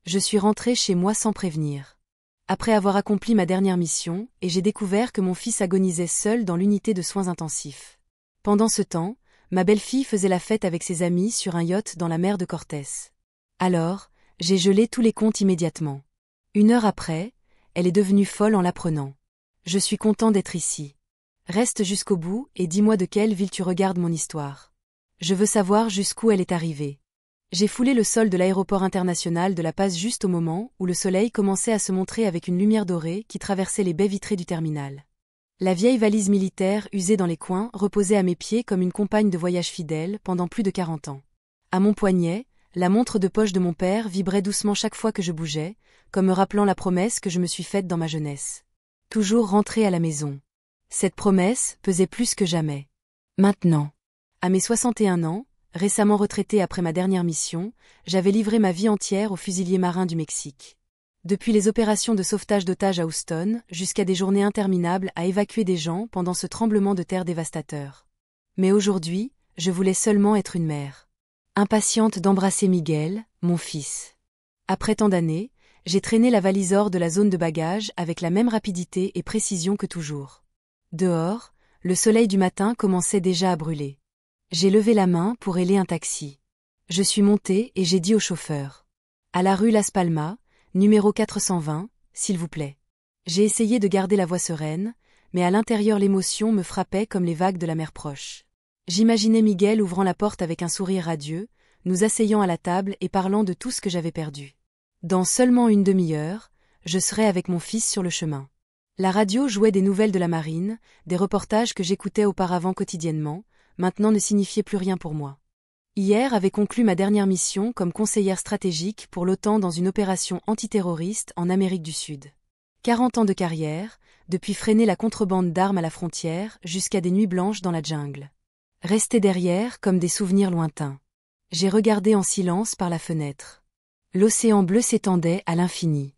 Je suis rentrée chez moi sans prévenir. Après avoir accompli ma dernière mission, et j'ai découvert que mon fils agonisait seul dans l'unité de soins intensifs. Pendant ce temps, ma belle-fille faisait la fête avec ses amis sur un yacht dans la mer de Cortés. Alors, j'ai gelé tous les comptes immédiatement. 1 heure après, elle est devenue folle en l'apprenant. Je suis content d'être ici. Reste jusqu'au bout et dis-moi de quelle ville tu regardes mon histoire. Je veux savoir jusqu'où elle est arrivée. J'ai foulé le sol de l'aéroport international de La Paz juste au moment où le soleil commençait à se montrer avec une lumière dorée qui traversait les baies vitrées du terminal. La vieille valise militaire usée dans les coins reposait à mes pieds comme une compagne de voyage fidèle pendant plus de 40 ans. À mon poignet, la montre de poche de mon père vibrait doucement chaque fois que je bougeais, comme me rappelant la promesse que je me suis faite dans ma jeunesse. Toujours rentrer à la maison. Cette promesse pesait plus que jamais. Maintenant, à mes 61 ans, récemment retraité après ma dernière mission, j'avais livré ma vie entière aux fusiliers marins du Mexique. Depuis les opérations de sauvetage d'otages à Houston, jusqu'à des journées interminables à évacuer des gens pendant ce tremblement de terre dévastateur. Mais aujourd'hui, je voulais seulement être une mère. Impatiente d'embrasser Miguel, mon fils. Après tant d'années, j'ai traîné la valise hors de la zone de bagages avec la même rapidité et précision que toujours. Dehors, le soleil du matin commençait déjà à brûler. J'ai levé la main pour héler un taxi. Je suis montée et j'ai dit au chauffeur. À la rue Las Palmas, numéro 420, s'il vous plaît. J'ai essayé de garder la voix sereine, mais à l'intérieur l'émotion me frappait comme les vagues de la mer proche. J'imaginais Miguel ouvrant la porte avec un sourire radieux, nous asseyant à la table et parlant de tout ce que j'avais perdu. Dans seulement une demi-heure, je serais avec mon fils sur le chemin. La radio jouait des nouvelles de la marine, des reportages que j'écoutais auparavant quotidiennement, maintenant ne signifiaient plus rien pour moi. Hier avait conclu ma dernière mission comme conseillère stratégique pour l'OTAN dans une opération antiterroriste en Amérique du Sud. 40 ans de carrière, depuis freiner la contrebande d'armes à la frontière jusqu'à des nuits blanches dans la jungle. Restés derrière comme des souvenirs lointains. J'ai regardé en silence par la fenêtre. L'océan bleu s'étendait à l'infini.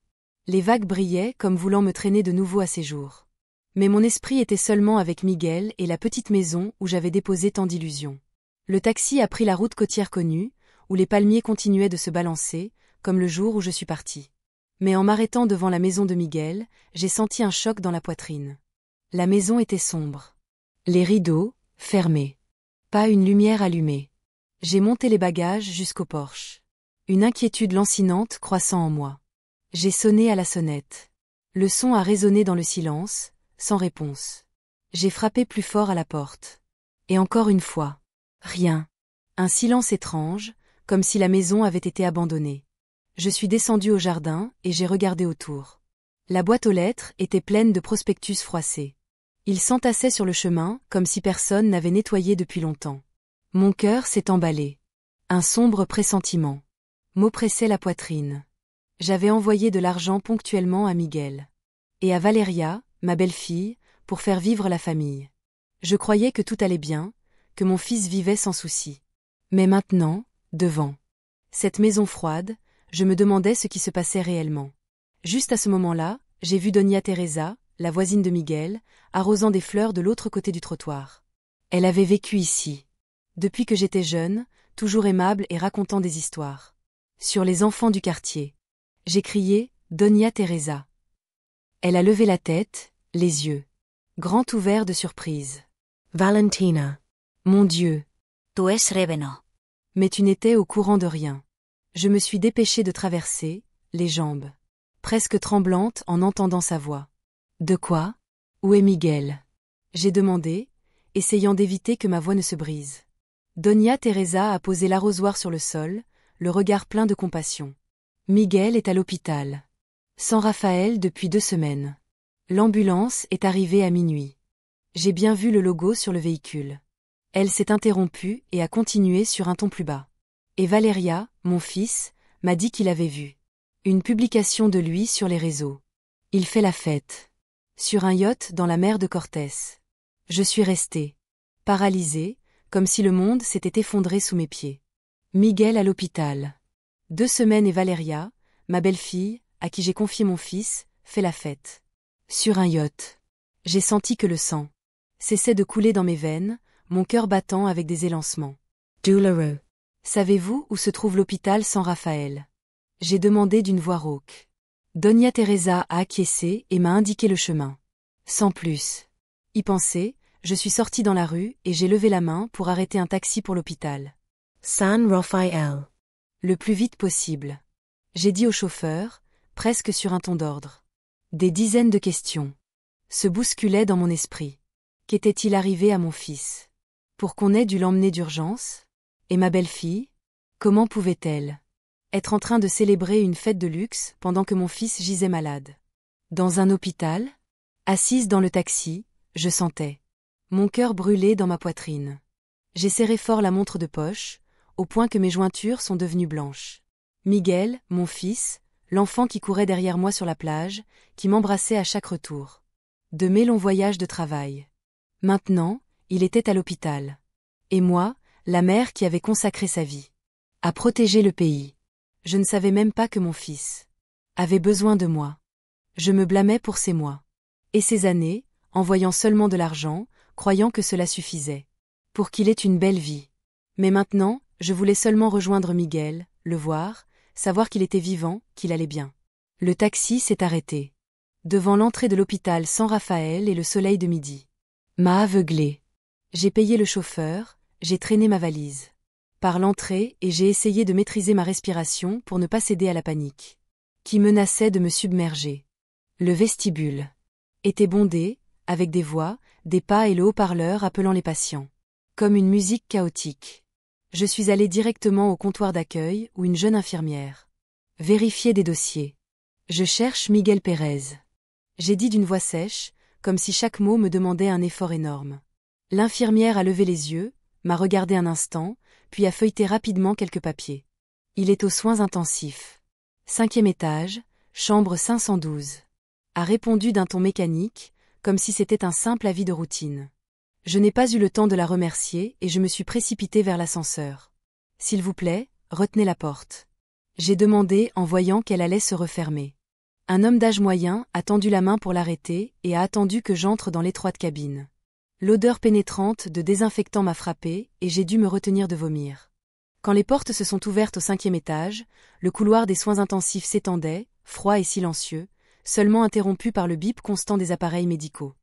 Les vagues brillaient comme voulant me traîner de nouveau à ses jours. Mais mon esprit était seulement avec Miguel et la petite maison où j'avais déposé tant d'illusions. Le taxi a pris la route côtière connue, où les palmiers continuaient de se balancer, comme le jour où je suis partie. Mais en m'arrêtant devant la maison de Miguel, j'ai senti un choc dans la poitrine. La maison était sombre. Les rideaux, fermés. Pas une lumière allumée. J'ai monté les bagages jusqu'au porche. Une inquiétude lancinante croissant en moi. J'ai sonné à la sonnette. Le son a résonné dans le silence, sans réponse. J'ai frappé plus fort à la porte. Et encore une fois. Rien. Un silence étrange, comme si la maison avait été abandonnée. Je suis descendue au jardin et j'ai regardé autour. La boîte aux lettres était pleine de prospectus froissés. Ils s'entassaient sur le chemin comme si personne n'avait nettoyé depuis longtemps. Mon cœur s'est emballé. Un sombre pressentiment m'oppressait la poitrine. J'avais envoyé de l'argent ponctuellement à Miguel. Et à Valeria, ma belle-fille, pour faire vivre la famille. Je croyais que tout allait bien, que mon fils vivait sans souci. Mais maintenant, devant cette maison froide, je me demandais ce qui se passait réellement. Juste à ce moment-là, j'ai vu Doña Teresa, la voisine de Miguel, arrosant des fleurs de l'autre côté du trottoir. Elle avait vécu ici. Depuis que j'étais jeune, toujours aimable et racontant des histoires. Sur les enfants du quartier. J'ai crié « Doña Teresa ». Elle a levé la tête, les yeux grands ouverts de surprise. « Valentina. Mon Dieu. Tu es Reveno. » Mais tu n'étais au courant de rien. Je me suis dépêchée de traverser, les jambes presque tremblantes en entendant sa voix. « De quoi? Où est Miguel ?» J'ai demandé, essayant d'éviter que ma voix ne se brise. Doña Teresa a posé l'arrosoir sur le sol, le regard plein de compassion. Miguel est à l'hôpital. San Rafael depuis 2 semaines. L'ambulance est arrivée à minuit. J'ai bien vu le logo sur le véhicule. Elle s'est interrompue et a continué sur un ton plus bas. Et Valeria, mon fils, m'a dit qu'il avait vu une publication de lui sur les réseaux. Il fait la fête. Sur un yacht dans la mer de Cortés. Je suis restée paralysée, comme si le monde s'était effondré sous mes pieds. Miguel à l'hôpital. 2 semaines et Valeria, ma belle-fille, à qui j'ai confié mon fils, fait la fête. Sur un yacht. J'ai senti que le sang cessait de couler dans mes veines, mon cœur battant avec des élancements douloureux. Savez-vous où se trouve l'hôpital San Rafael? J'ai demandé d'une voix rauque. Doña Teresa a acquiescé et m'a indiqué le chemin. Sans plus. Y penser, je suis sortie dans la rue et j'ai levé la main pour arrêter un taxi pour l'hôpital. San Rafael. Le plus vite possible. J'ai dit au chauffeur, presque sur un ton d'ordre. Des dizaines de questions se bousculaient dans mon esprit. Qu'était-il arrivé à mon fils? Pour qu'on ait dû l'emmener d'urgence? Et ma belle-fille? Comment pouvait-elle être en train de célébrer une fête de luxe pendant que mon fils gisait malade? Dans un hôpital? Assise dans le taxi, je sentais mon cœur brûler dans ma poitrine. J'ai serré fort la montre de poche, au point que mes jointures sont devenues blanches. Miguel, mon fils, l'enfant qui courait derrière moi sur la plage, qui m'embrassait à chaque retour de mes longs voyages de travail. Maintenant, il était à l'hôpital. Et moi, la mère qui avait consacré sa vie à protéger le pays. Je ne savais même pas que mon fils avait besoin de moi. Je me blâmais pour ces mois et ces années, en voyant seulement de l'argent, croyant que cela suffisait pour qu'il ait une belle vie. Mais maintenant, je voulais seulement rejoindre Miguel, le voir, savoir qu'il était vivant, qu'il allait bien. Le taxi s'est arrêté devant l'entrée de l'hôpital San Rafael et le soleil de midi m'a aveuglé. J'ai payé le chauffeur, j'ai traîné ma valise par l'entrée et j'ai essayé de maîtriser ma respiration pour ne pas céder à la panique qui menaçait de me submerger. Le vestibule était bondé, avec des voix, des pas et le haut-parleur appelant les patients. Comme une musique chaotique. Je suis allée directement au comptoir d'accueil où une jeune infirmière vérifiait des dossiers. Je cherche Miguel Pérez. J'ai dit d'une voix sèche, comme si chaque mot me demandait un effort énorme. L'infirmière a levé les yeux, m'a regardé un instant, puis a feuilleté rapidement quelques papiers. Il est aux soins intensifs. 5e étage, chambre 512. A répondu d'un ton mécanique, comme si c'était un simple avis de routine. Je n'ai pas eu le temps de la remercier et je me suis précipitée vers l'ascenseur. S'il vous plaît, retenez la porte. J'ai demandé en voyant qu'elle allait se refermer. Un homme d'âge moyen a tendu la main pour l'arrêter et a attendu que j'entre dans l'étroite cabine. L'odeur pénétrante de désinfectant m'a frappée et j'ai dû me retenir de vomir. Quand les portes se sont ouvertes au 5e étage, le couloir des soins intensifs s'étendait, froid et silencieux, seulement interrompu par le bip constant des appareils médicaux.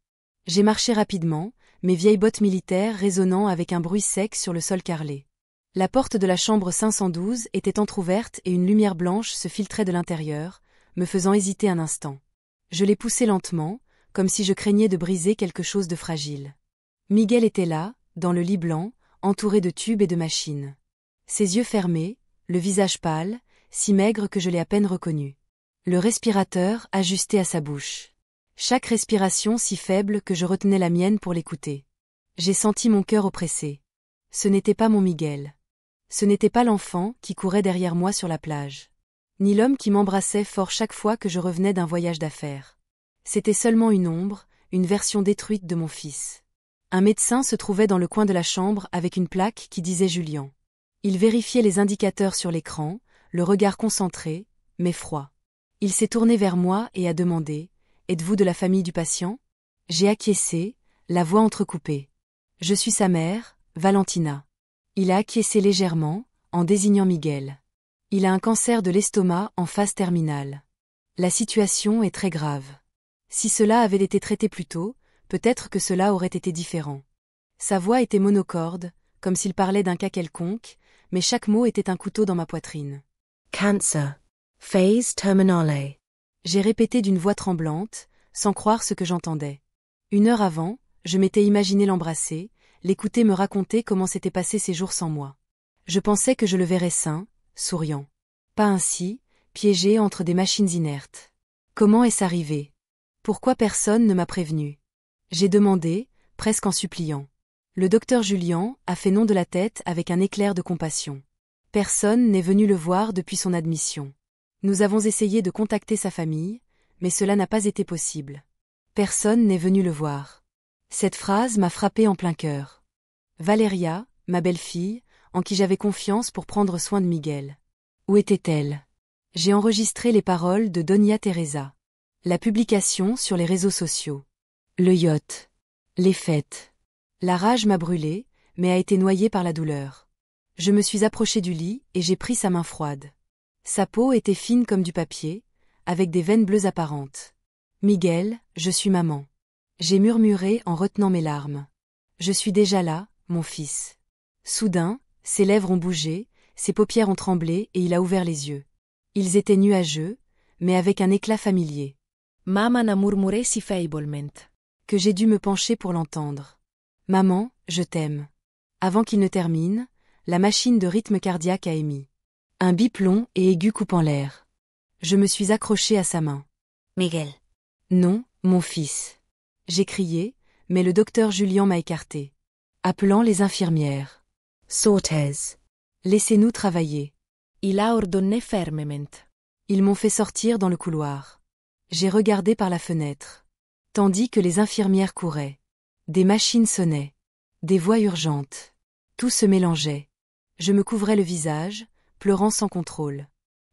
J'ai marché rapidement, mes vieilles bottes militaires résonnant avec un bruit sec sur le sol carrelé. La porte de la chambre 512 était entr'ouverte et une lumière blanche se filtrait de l'intérieur, me faisant hésiter un instant. Je l'ai poussée lentement, comme si je craignais de briser quelque chose de fragile. Miguel était là, dans le lit blanc, entouré de tubes et de machines. Ses yeux fermés, le visage pâle, si maigre que je l'ai à peine reconnu. Le respirateur ajusté à sa bouche. Chaque respiration si faible que je retenais la mienne pour l'écouter. J'ai senti mon cœur oppressé. Ce n'était pas mon Miguel. Ce n'était pas l'enfant qui courait derrière moi sur la plage. Ni l'homme qui m'embrassait fort chaque fois que je revenais d'un voyage d'affaires. C'était seulement une ombre, une version détruite de mon fils. Un médecin se trouvait dans le coin de la chambre avec une plaque qui disait Julian. Il vérifiait les indicateurs sur l'écran, le regard concentré, mais froid. Il s'est tourné vers moi et a demandé « Êtes-vous de la famille du patient ?» J'ai acquiescé, la voix entrecoupée. Je suis sa mère, Valentina. Il a acquiescé légèrement, en désignant Miguel. Il a un cancer de l'estomac en phase terminale. La situation est très grave. Si cela avait été traité plus tôt, peut-être que cela aurait été différent. Sa voix était monocorde, comme s'il parlait d'un cas quelconque, mais chaque mot était un couteau dans ma poitrine. Cancer. Phase terminale. J'ai répété d'une voix tremblante, sans croire ce que j'entendais. 1 heure avant, je m'étais imaginé l'embrasser, l'écouter me raconter comment s'étaient passés ces jours sans moi. Je pensais que je le verrais sain, souriant. Pas ainsi, piégé entre des machines inertes. Comment est-ce arrivé? Pourquoi personne ne m'a prévenu? J'ai demandé, presque en suppliant. Le docteur Julian a fait non de la tête avec un éclair de compassion. Personne n'est venu le voir depuis son admission. Nous avons essayé de contacter sa famille, mais cela n'a pas été possible. Personne n'est venu le voir. Cette phrase m'a frappé en plein cœur. Valeria, ma belle-fille, en qui j'avais confiance pour prendre soin de Miguel. Où était-elle? J'ai enregistré les paroles de Doña Teresa. La publication sur les réseaux sociaux. Le yacht. Les fêtes. La rage m'a brûlé, mais a été noyée par la douleur. Je me suis approchée du lit et j'ai pris sa main froide. Sa peau était fine comme du papier, avec des veines bleues apparentes. Miguel, je suis maman. J'ai murmuré en retenant mes larmes. Je suis déjà là, mon fils. Soudain, ses lèvres ont bougé, ses paupières ont tremblé et il a ouvert les yeux. Ils étaient nuageux, mais avec un éclat familier. Mamma na murmuré si feibolment. Que j'ai dû me pencher pour l'entendre. Maman, je t'aime. Avant qu'il ne termine, la machine de rythme cardiaque a émis. Un bip long et aigu coupant l'air. Je me suis accrochée à sa main. Miguel. Non, mon fils. J'ai crié, mais le docteur Julien m'a écarté. Appelant les infirmières. Sortez. Laissez-nous travailler. Il a ordonné fermement. Ils m'ont fait sortir dans le couloir. J'ai regardé par la fenêtre. Tandis que les infirmières couraient. Des machines sonnaient. Des voix urgentes. Tout se mélangeait. Je me couvrais le visage, pleurant sans contrôle.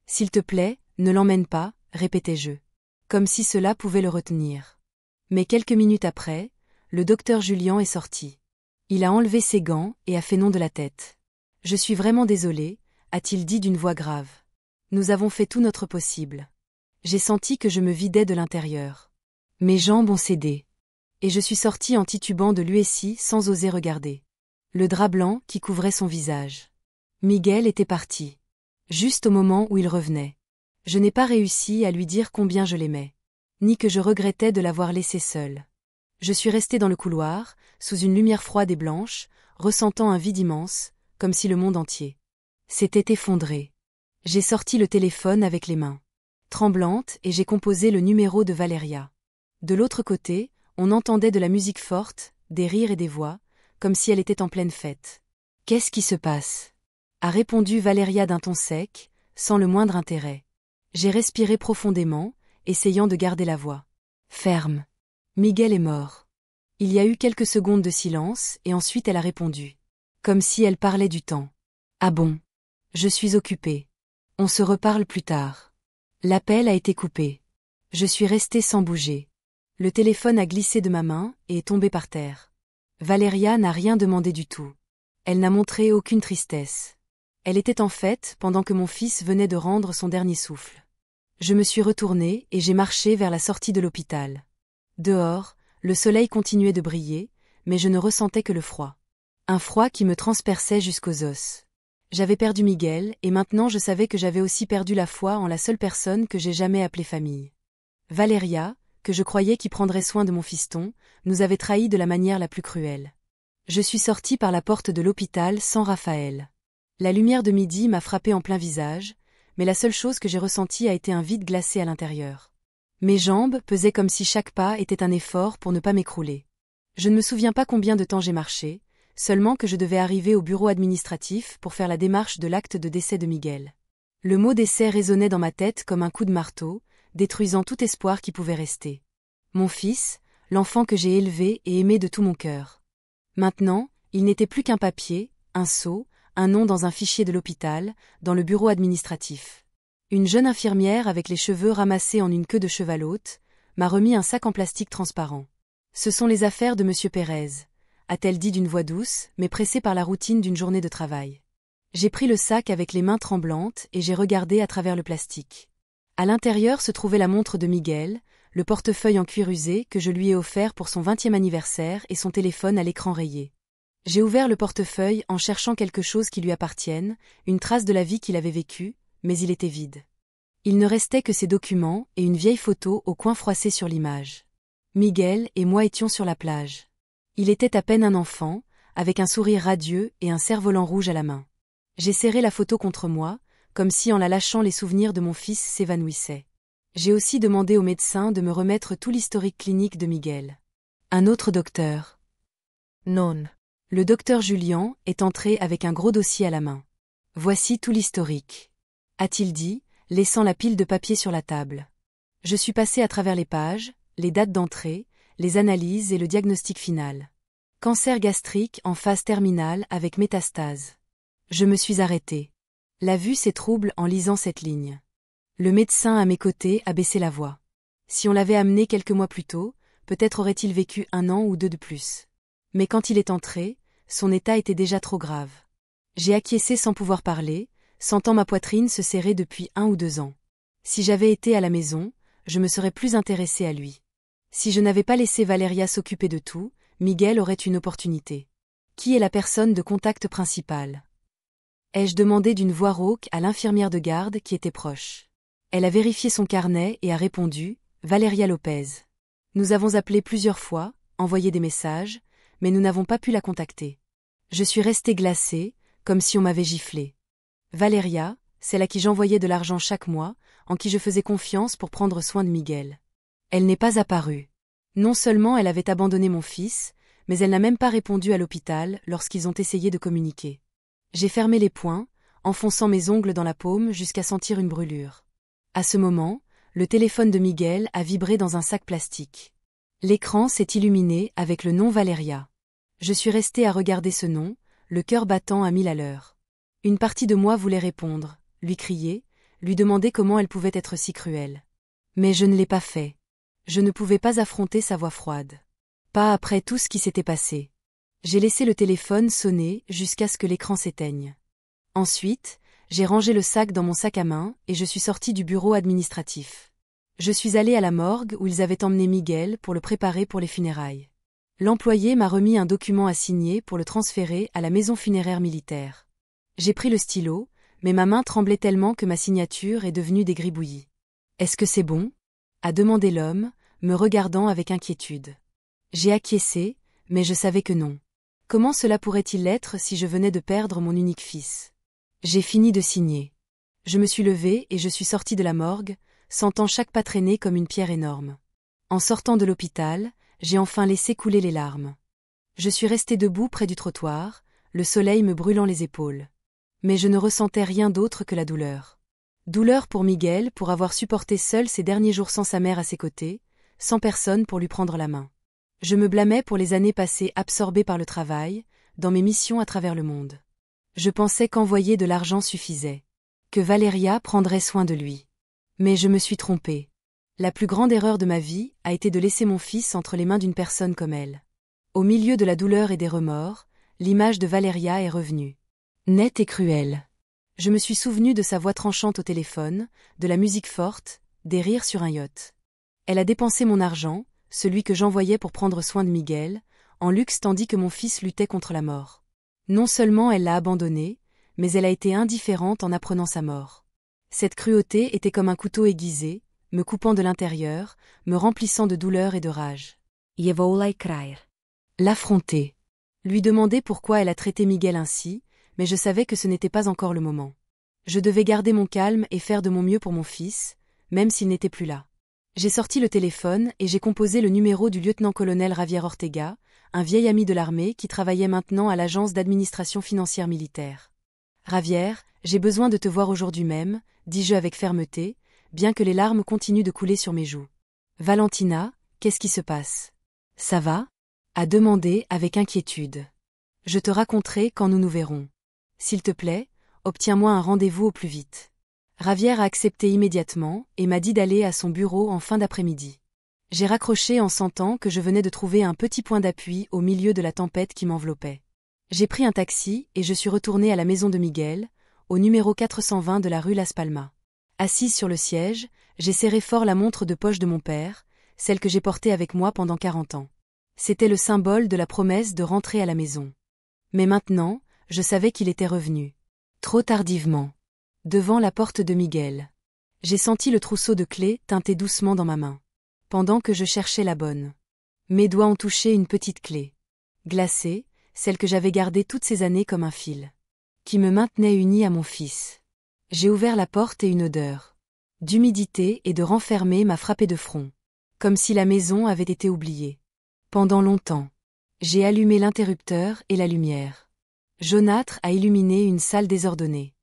S'il te plaît, ne l'emmène pas, répétais-je. Comme si cela pouvait le retenir. Mais quelques minutes après, le docteur Julien est sorti. Il a enlevé ses gants et a fait non de la tête. Je suis vraiment désolé, a-t-il dit d'une voix grave. Nous avons fait tout notre possible. J'ai senti que je me vidais de l'intérieur. Mes jambes ont cédé. Et je suis sorti en titubant de l'USI sans oser regarder. Le drap blanc qui couvrait son visage. Miguel était parti. Juste au moment où il revenait. Je n'ai pas réussi à lui dire combien je l'aimais. Ni que je regrettais de l'avoir laissé seul. Je suis resté dans le couloir, sous une lumière froide et blanche, ressentant un vide immense, comme si le monde entier s'était effondré. J'ai sorti le téléphone avec les mains tremblantes et j'ai composé le numéro de Valeria. De l'autre côté, on entendait de la musique forte, des rires et des voix, comme si elle était en pleine fête. « Qu'est-ce qui se passe ?» a répondu Valeria d'un ton sec, sans le moindre intérêt. J'ai respiré profondément, essayant de garder la voix ferme. Miguel est mort. Il y a eu quelques secondes de silence et ensuite elle a répondu. Comme si elle parlait du temps. Ah bon? Je suis occupée. On se reparle plus tard. L'appel a été coupé. Je suis restée sans bouger. Le téléphone a glissé de ma main et est tombé par terre. Valeria n'a rien demandé du tout. Elle n'a montré aucune tristesse. Elle était en fête pendant que mon fils venait de rendre son dernier souffle. Je me suis retournée et j'ai marché vers la sortie de l'hôpital. Dehors, le soleil continuait de briller, mais je ne ressentais que le froid. Un froid qui me transperçait jusqu'aux os. J'avais perdu Miguel et maintenant je savais que j'avais aussi perdu la foi en la seule personne que j'ai jamais appelée famille. Valeria, que je croyais qui prendrait soin de mon fiston, nous avait trahis de la manière la plus cruelle. Je suis sortie par la porte de l'hôpital sans Raphaël. La lumière de midi m'a frappé en plein visage, mais la seule chose que j'ai ressentie a été un vide glacé à l'intérieur. Mes jambes pesaient comme si chaque pas était un effort pour ne pas m'écrouler. Je ne me souviens pas combien de temps j'ai marché, seulement que je devais arriver au bureau administratif pour faire la démarche de l'acte de décès de Miguel. Le mot décès résonnait dans ma tête comme un coup de marteau, détruisant tout espoir qui pouvait rester. Mon fils, l'enfant que j'ai élevé et aimé de tout mon cœur. Maintenant, il n'était plus qu'un papier, un sceau, un nom dans un fichier de l'hôpital, dans le bureau administratif. Une jeune infirmière avec les cheveux ramassés en une queue de cheval haute, m'a remis un sac en plastique transparent. Ce sont les affaires de Monsieur Pérez, a-t-elle dit d'une voix douce, mais pressée par la routine d'une journée de travail. J'ai pris le sac avec les mains tremblantes et j'ai regardé à travers le plastique. À l'intérieur se trouvait la montre de Miguel, le portefeuille en cuir usé que je lui ai offert pour son 20e anniversaire et son téléphone à l'écran rayé. J'ai ouvert le portefeuille en cherchant quelque chose qui lui appartienne, une trace de la vie qu'il avait vécue, mais il était vide. Il ne restait que ses documents et une vieille photo au coin froissé sur l'image. Miguel et moi étions sur la plage. Il était à peine un enfant, avec un sourire radieux et un cerf-volant rouge à la main. J'ai serré la photo contre moi, comme si en la lâchant les souvenirs de mon fils s'évanouissaient. J'ai aussi demandé au médecin de me remettre tout l'historique clinique de Miguel. Un autre docteur. Non. Le docteur Julien est entré avec un gros dossier à la main. Voici tout l'historique. A-t-il dit, laissant la pile de papier sur la table. Je suis passé à travers les pages, les dates d'entrée, les analyses et le diagnostic final. Cancer gastrique en phase terminale avec métastase. Je me suis arrêté. La vue s'étrouble en lisant cette ligne. Le médecin à mes côtés a baissé la voix. Si on l'avait amené quelques mois plus tôt, peut-être aurait-il vécu 1 an ou 2 de plus. Mais quand il est entré, son état était déjà trop grave. J'ai acquiescé sans pouvoir parler, sentant ma poitrine se serrer depuis 1 ou 2 ans. Si j'avais été à la maison, je me serais plus intéressée à lui. Si je n'avais pas laissé Valeria s'occuper de tout, Miguel aurait une opportunité. Qui est la personne de contact principale? Ai-je demandé d'une voix rauque à l'infirmière de garde qui était proche. Elle a vérifié son carnet et a répondu, Valeria Lopez. Nous avons appelé plusieurs fois, envoyé des messages, mais nous n'avons pas pu la contacter. Je suis restée glacée, comme si on m'avait giflé. Valeria, celle à qui j'envoyais de l'argent chaque mois, en qui je faisais confiance pour prendre soin de Miguel. Elle n'est pas apparue. Non seulement elle avait abandonné mon fils, mais elle n'a même pas répondu à l'hôpital lorsqu'ils ont essayé de communiquer. J'ai fermé les poings, enfonçant mes ongles dans la paume jusqu'à sentir une brûlure. À ce moment, le téléphone de Miguel a vibré dans un sac plastique. L'écran s'est illuminé avec le nom Valeria. Je suis restée à regarder ce nom, le cœur battant à 1000 à l'heure. Une partie de moi voulait répondre, lui crier, lui demander comment elle pouvait être si cruelle. Mais je ne l'ai pas fait. Je ne pouvais pas affronter sa voix froide. Pas après tout ce qui s'était passé. J'ai laissé le téléphone sonner jusqu'à ce que l'écran s'éteigne. Ensuite, j'ai rangé le sac dans mon sac à main et je suis sortie du bureau administratif. Je suis allée à la morgue où ils avaient emmené Miguel pour le préparer pour les funérailles. L'employé m'a remis un document à signer pour le transférer à la maison funéraire militaire. J'ai pris le stylo, mais ma main tremblait tellement que ma signature est devenue des gribouillis. « Est-ce que c'est bon ?» a demandé l'homme, me regardant avec inquiétude. J'ai acquiescé, mais je savais que non. Comment cela pourrait-il l'être si je venais de perdre mon unique fils? J'ai fini de signer. Je me suis levée et je suis sortie de la morgue, sentant chaque pas traîner comme une pierre énorme. En sortant de l'hôpital, j'ai enfin laissé couler les larmes. Je suis restée debout près du trottoir, le soleil me brûlant les épaules. Mais je ne ressentais rien d'autre que la douleur. Douleur pour Miguel pour avoir supporté seul ces derniers jours sans sa mère à ses côtés, sans personne pour lui prendre la main. Je me blâmais pour les années passées absorbées par le travail, dans mes missions à travers le monde. Je pensais qu'envoyer de l'argent suffisait. Que Valeria prendrait soin de lui. Mais je me suis trompée. La plus grande erreur de ma vie a été de laisser mon fils entre les mains d'une personne comme elle. Au milieu de la douleur et des remords, l'image de Valeria est revenue. Nette et cruelle. Je me suis souvenue de sa voix tranchante au téléphone, de la musique forte, des rires sur un yacht. Elle a dépensé mon argent, celui que j'envoyais pour prendre soin de Miguel, en luxe tandis que mon fils luttait contre la mort. Non seulement elle l'a abandonné, mais elle a été indifférente en apprenant sa mort. Cette cruauté était comme un couteau aiguisé, me coupant de l'intérieur, me remplissant de douleur et de rage. Je voulais crier. L'affronter. Lui demander pourquoi elle a traité Miguel ainsi, mais je savais que ce n'était pas encore le moment. Je devais garder mon calme et faire de mon mieux pour mon fils, même s'il n'était plus là. J'ai sorti le téléphone et j'ai composé le numéro du lieutenant-colonel Javier Ortega, un vieil ami de l'armée qui travaillait maintenant à l'agence d'administration financière militaire. Javier, j'ai besoin de te voir aujourd'hui même, dis-je avec fermeté, bien que les larmes continuent de couler sur mes joues. Valentina, qu'est-ce qui se passe? Ça va? A demandé avec inquiétude. Je te raconterai quand nous nous verrons. S'il te plaît, obtiens-moi un rendez-vous au plus vite. Javier a accepté immédiatement et m'a dit d'aller à son bureau en fin d'après-midi. J'ai raccroché en sentant que je venais de trouver un petit point d'appui au milieu de la tempête qui m'enveloppait. J'ai pris un taxi et je suis retournée à la maison de Miguel, au numéro 420 de la rue Las Palmas. Assise sur le siège, j'ai serré fort la montre de poche de mon père, celle que j'ai portée avec moi pendant 40 ans. C'était le symbole de la promesse de rentrer à la maison. Mais maintenant, je savais qu'il était revenu. Trop tardivement. Devant la porte de Miguel. J'ai senti le trousseau de clés teinter doucement dans ma main. Pendant que je cherchais la bonne. Mes doigts ont touché une petite clé. Glacée, celle que j'avais gardée toutes ces années comme un fil. Qui me maintenait unie à mon fils. J'ai ouvert la porte et une odeur. D'humidité et de renfermé m'a frappé de front. Comme si la maison avait été oubliée. Pendant longtemps. J'ai allumé l'interrupteur et la lumière. Jaunâtre a illuminé une salle désordonnée.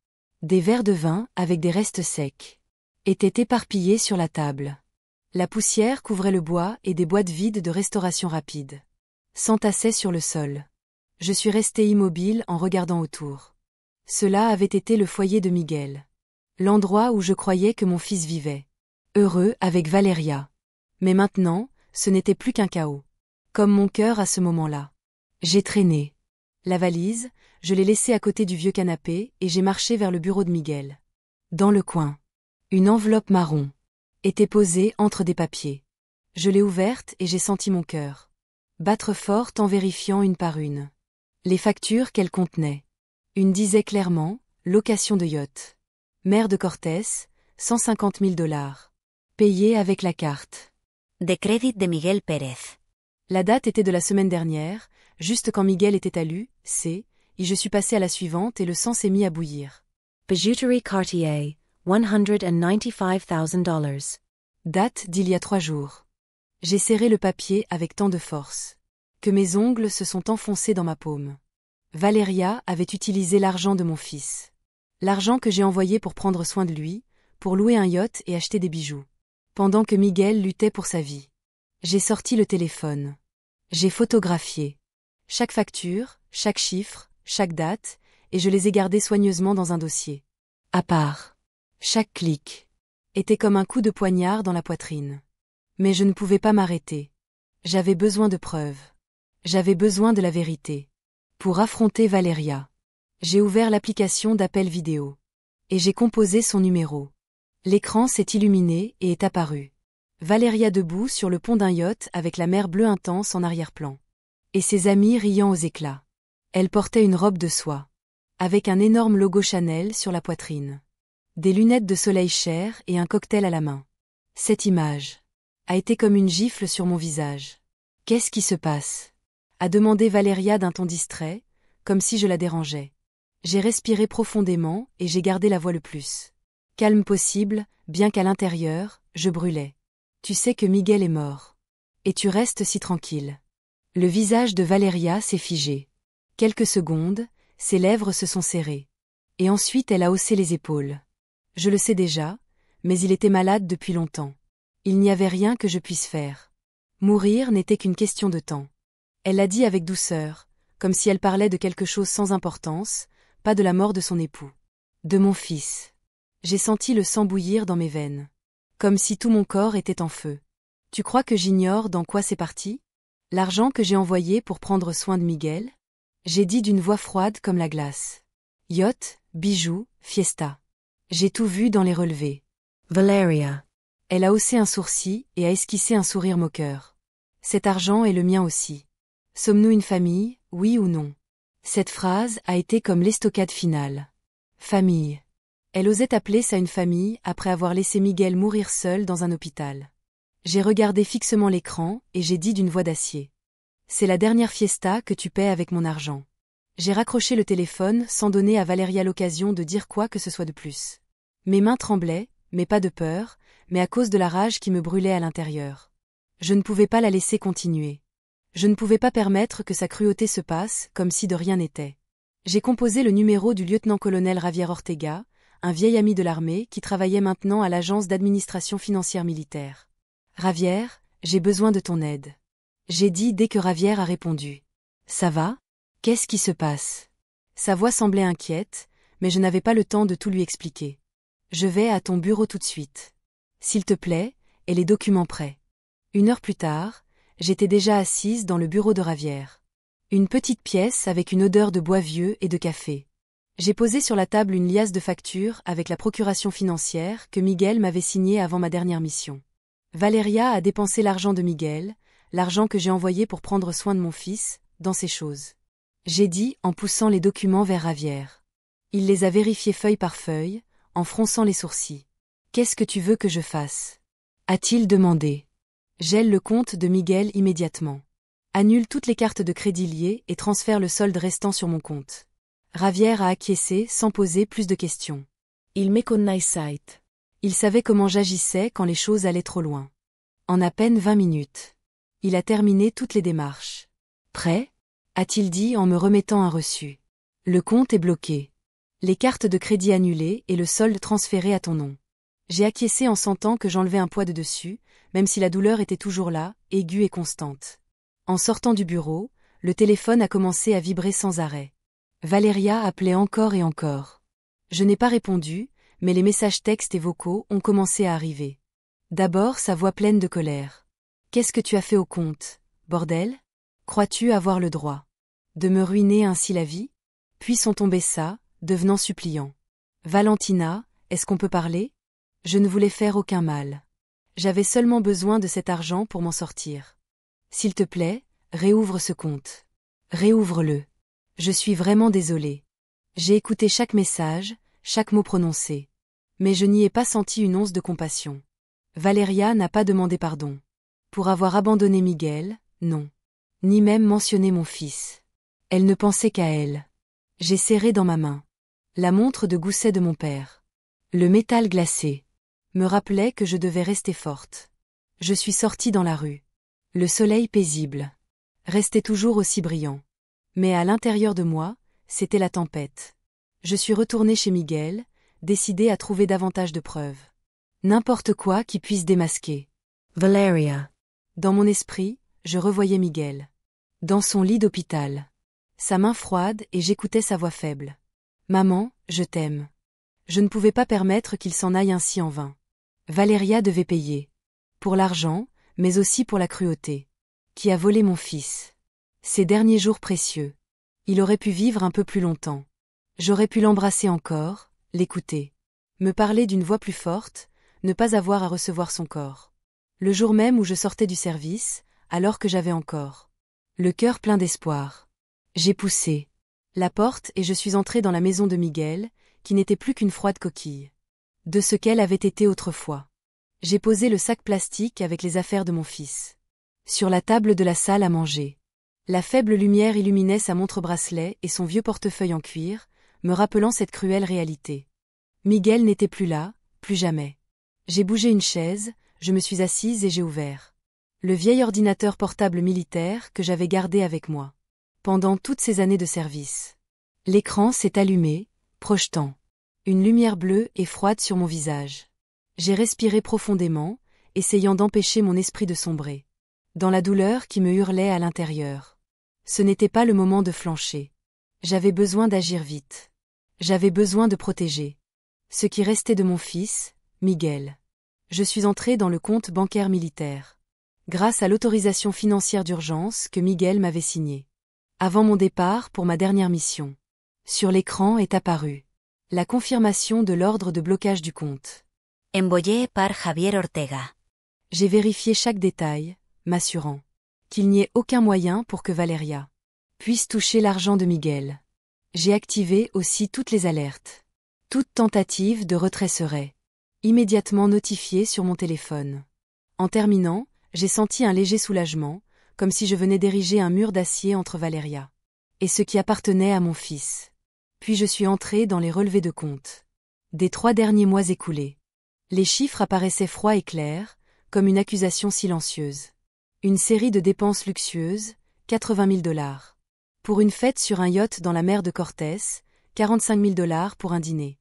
Des verres de vin avec des restes secs étaient éparpillés sur la table. La poussière couvrait le bois et des boîtes vides de restauration rapide s'entassaient sur le sol. Je suis restée immobile en regardant autour. Cela avait été le foyer de Miguel. L'endroit où je croyais que mon fils vivait. Heureux avec Valeria. Mais maintenant, ce n'était plus qu'un chaos. Comme mon cœur à ce moment-là. J'ai traîné. La valise, je l'ai laissé à côté du vieux canapé et j'ai marché vers le bureau de Miguel. Dans le coin, une enveloppe marron était posée entre des papiers. Je l'ai ouverte et j'ai senti mon cœur battre fort en vérifiant une par une les factures qu'elle contenait. Une disait clairement « Location de yacht. Mer de Cortés, $150 000. Payé avec la carte. » De crédit de Miguel Pérez. La date était de la semaine dernière, juste quand Miguel était à l'UC, et je suis passé à la suivante et le sang s'est mis à bouillir. Bijouterie Cartier, $195,000. Date d'il y a 3 jours. J'ai serré le papier avec tant de force que mes ongles se sont enfoncés dans ma paume. Valéria avait utilisé l'argent de mon fils. L'argent que j'ai envoyé pour prendre soin de lui, pour louer un yacht et acheter des bijoux. Pendant que Miguel luttait pour sa vie. J'ai sorti le téléphone. J'ai photographié chaque facture, chaque chiffre, chaque date, et je les ai gardés soigneusement dans un dossier. À part. Chaque clic était comme un coup de poignard dans la poitrine. Mais je ne pouvais pas m'arrêter. J'avais besoin de preuves. J'avais besoin de la vérité. Pour affronter Valéria, j'ai ouvert l'application d'appel vidéo. Et j'ai composé son numéro. L'écran s'est illuminé et est apparu. Valéria debout sur le pont d'un yacht avec la mer bleue intense en arrière-plan. Et ses amis riant aux éclats. Elle portait une robe de soie. Avec un énorme logo Chanel sur la poitrine. Des lunettes de soleil chères et un cocktail à la main. Cette image a été comme une gifle sur mon visage. Qu'est-ce qui se passe ? A demandé Valéria d'un ton distrait, comme si je la dérangeais. J'ai respiré profondément et j'ai gardé la voix le plus calme possible, bien qu'à l'intérieur, je brûlais. Tu sais que Miguel est mort. Et tu restes si tranquille. Le visage de Valéria s'est figé. Quelques secondes, ses lèvres se sont serrées. Et ensuite elle a haussé les épaules. Je le sais déjà, mais il était malade depuis longtemps. Il n'y avait rien que je puisse faire. Mourir n'était qu'une question de temps. Elle l'a dit avec douceur, comme si elle parlait de quelque chose sans importance, pas de la mort de son époux. De mon fils. J'ai senti le sang bouillir dans mes veines. Comme si tout mon corps était en feu. Tu crois que j'ignore dans quoi c'est parti ? L'argent que j'ai envoyé pour prendre soin de Miguel ? J'ai dit d'une voix froide comme la glace. Yacht, bijoux, fiesta. J'ai tout vu dans les relevés. Valeria. Elle a haussé un sourcil et a esquissé un sourire moqueur. Cet argent est le mien aussi. Sommes-nous une famille, oui ou non ? Cette phrase a été comme l'estocade finale. Famille. Elle osait appeler ça une famille après avoir laissé Miguel mourir seul dans un hôpital. J'ai regardé fixement l'écran et j'ai dit d'une voix d'acier. C'est la dernière fiesta que tu paies avec mon argent. J'ai raccroché le téléphone sans donner à Valéria l'occasion de dire quoi que ce soit de plus. Mes mains tremblaient, mais pas de peur, mais à cause de la rage qui me brûlait à l'intérieur. Je ne pouvais pas la laisser continuer. Je ne pouvais pas permettre que sa cruauté se passe comme si de rien n'était. J'ai composé le numéro du lieutenant-colonel Javier Ortega, un vieil ami de l'armée qui travaillait maintenant à l'agence d'administration financière militaire. Javier, j'ai besoin de ton aide. J'ai dit dès que Javier a répondu. Ça va ? Qu'est-ce qui se passe ? Sa voix semblait inquiète, mais je n'avais pas le temps de tout lui expliquer. Je vais à ton bureau tout de suite. S'il te plaît, et les documents prêts. 1 heure plus tard, j'étais déjà assise dans le bureau de Javier. Une petite pièce avec une odeur de bois vieux et de café. J'ai posé sur la table une liasse de factures avec la procuration financière que Miguel m'avait signée avant ma dernière mission. Valéria a dépensé l'argent de Miguel, l'argent que j'ai envoyé pour prendre soin de mon fils, dans ces choses. J'ai dit en poussant les documents vers Javier. Il les a vérifiés feuille par feuille, en fronçant les sourcils. Qu'est-ce que tu veux que je fasse ? A-t-il demandé. Gèle le compte de Miguel immédiatement. Annule toutes les cartes de crédit liées et transfère le solde restant sur mon compte. Javier a acquiescé sans poser plus de questions. Il me connaissait. Il savait comment j'agissais quand les choses allaient trop loin. En à peine 20 minutes. Il a terminé toutes les démarches. Prêt ? A-t-il dit en me remettant un reçu. Le compte est bloqué. Les cartes de crédit annulées et le solde transféré à ton nom. J'ai acquiescé en sentant que j'enlevais un poids de dessus, même si la douleur était toujours là, aiguë et constante. En sortant du bureau, le téléphone a commencé à vibrer sans arrêt. Valéria appelait encore et encore. Je n'ai pas répondu, mais les messages textes et vocaux ont commencé à arriver. D'abord sa voix pleine de colère. « Qu'est-ce que tu as fait au compte, bordel ? Crois-tu avoir le droit de me ruiner ainsi la vie ? Puis son ton baissa, devenant suppliant. Valentina, est-ce qu'on peut parler? Je ne voulais faire aucun mal. J'avais seulement besoin de cet argent pour m'en sortir. S'il te plaît, réouvre ce compte. Réouvre-le. Je suis vraiment désolée. J'ai écouté chaque message, chaque mot prononcé. Mais je n'y ai pas senti une once de compassion. Valeria n'a pas demandé pardon. Pour avoir abandonné Miguel, non. Ni même mentionné mon fils. Elle ne pensait qu'à elle. J'ai serré dans ma main la montre de gousset de mon père. Le métal glacé me rappelait que je devais rester forte. Je suis sortie dans la rue. Le soleil paisible restait toujours aussi brillant. Mais à l'intérieur de moi, c'était la tempête. Je suis retournée chez Miguel, décidée à trouver davantage de preuves. N'importe quoi qui puisse démasquer. Valeria. Dans mon esprit, je revoyais Miguel. Dans son lit d'hôpital. Sa main froide et j'écoutais sa voix faible. Maman, je t'aime. Je ne pouvais pas permettre qu'il s'en aille ainsi en vain. Valeria devait payer. Pour l'argent, mais aussi pour la cruauté. Qui a volé mon fils. Ces derniers jours précieux. Il aurait pu vivre un peu plus longtemps. J'aurais pu l'embrasser encore, l'écouter. Me parler d'une voix plus forte, ne pas avoir à recevoir son corps. Le jour même où je sortais du service, alors que j'avais encore le cœur plein d'espoir. J'ai poussé la porte et je suis entrée dans la maison de Miguel, qui n'était plus qu'une froide coquille. De ce qu'elle avait été autrefois. J'ai posé le sac plastique avec les affaires de mon fils. Sur la table de la salle à manger. La faible lumière illuminait sa montre-bracelet et son vieux portefeuille en cuir, me rappelant cette cruelle réalité. Miguel n'était plus là, plus jamais. J'ai bougé une chaise, je me suis assise et j'ai ouvert le vieil ordinateur portable militaire que j'avais gardé avec moi. Pendant toutes ces années de service. L'écran s'est allumé, projetant une lumière bleue et froide sur mon visage. J'ai respiré profondément, essayant d'empêcher mon esprit de sombrer. Dans la douleur qui me hurlait à l'intérieur. Ce n'était pas le moment de flancher. J'avais besoin d'agir vite. J'avais besoin de protéger ce qui restait de mon fils, Miguel. Je suis entrée dans le compte bancaire militaire. Grâce à l'autorisation financière d'urgence que Miguel m'avait signée. Avant mon départ pour ma dernière mission. Sur l'écran est apparue la confirmation de l'ordre de blocage du compte. Envoyé par Javier Ortega. J'ai vérifié chaque détail, m'assurant qu'il n'y ait aucun moyen pour que Valeria puisse toucher l'argent de Miguel. J'ai activé aussi toutes les alertes. Toute tentative de retrait serait immédiatement notifiée sur mon téléphone. En terminant, j'ai senti un léger soulagement, comme si je venais d'ériger un mur d'acier entre Valeria et ce qui appartenait à mon fils. Puis je suis entrée dans les relevés de compte des 3 derniers mois écoulés. Les chiffres apparaissaient froids et clairs, comme une accusation silencieuse. Une série de dépenses luxueuses, 80 000 $. Pour une fête sur un yacht dans la mer de Cortés, 45 000 $ pour un dîner.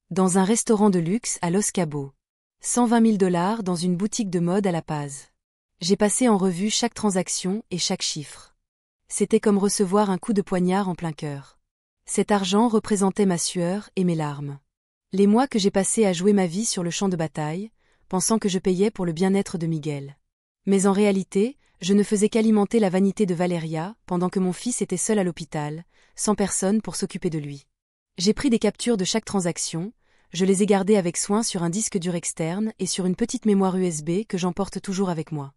Dans un restaurant de luxe à Los Cabos. 120 000 $ dans une boutique de mode à La Paz. J'ai passé en revue chaque transaction et chaque chiffre. C'était comme recevoir un coup de poignard en plein cœur. Cet argent représentait ma sueur et mes larmes. Les mois que j'ai passés à jouer ma vie sur le champ de bataille, pensant que je payais pour le bien-être de Miguel. Mais en réalité, je ne faisais qu'alimenter la vanité de Valeria pendant que mon fils était seul à l'hôpital, sans personne pour s'occuper de lui. J'ai pris des captures de chaque transaction, je les ai gardées avec soin sur un disque dur externe et sur une petite mémoire USB que j'emporte toujours avec moi.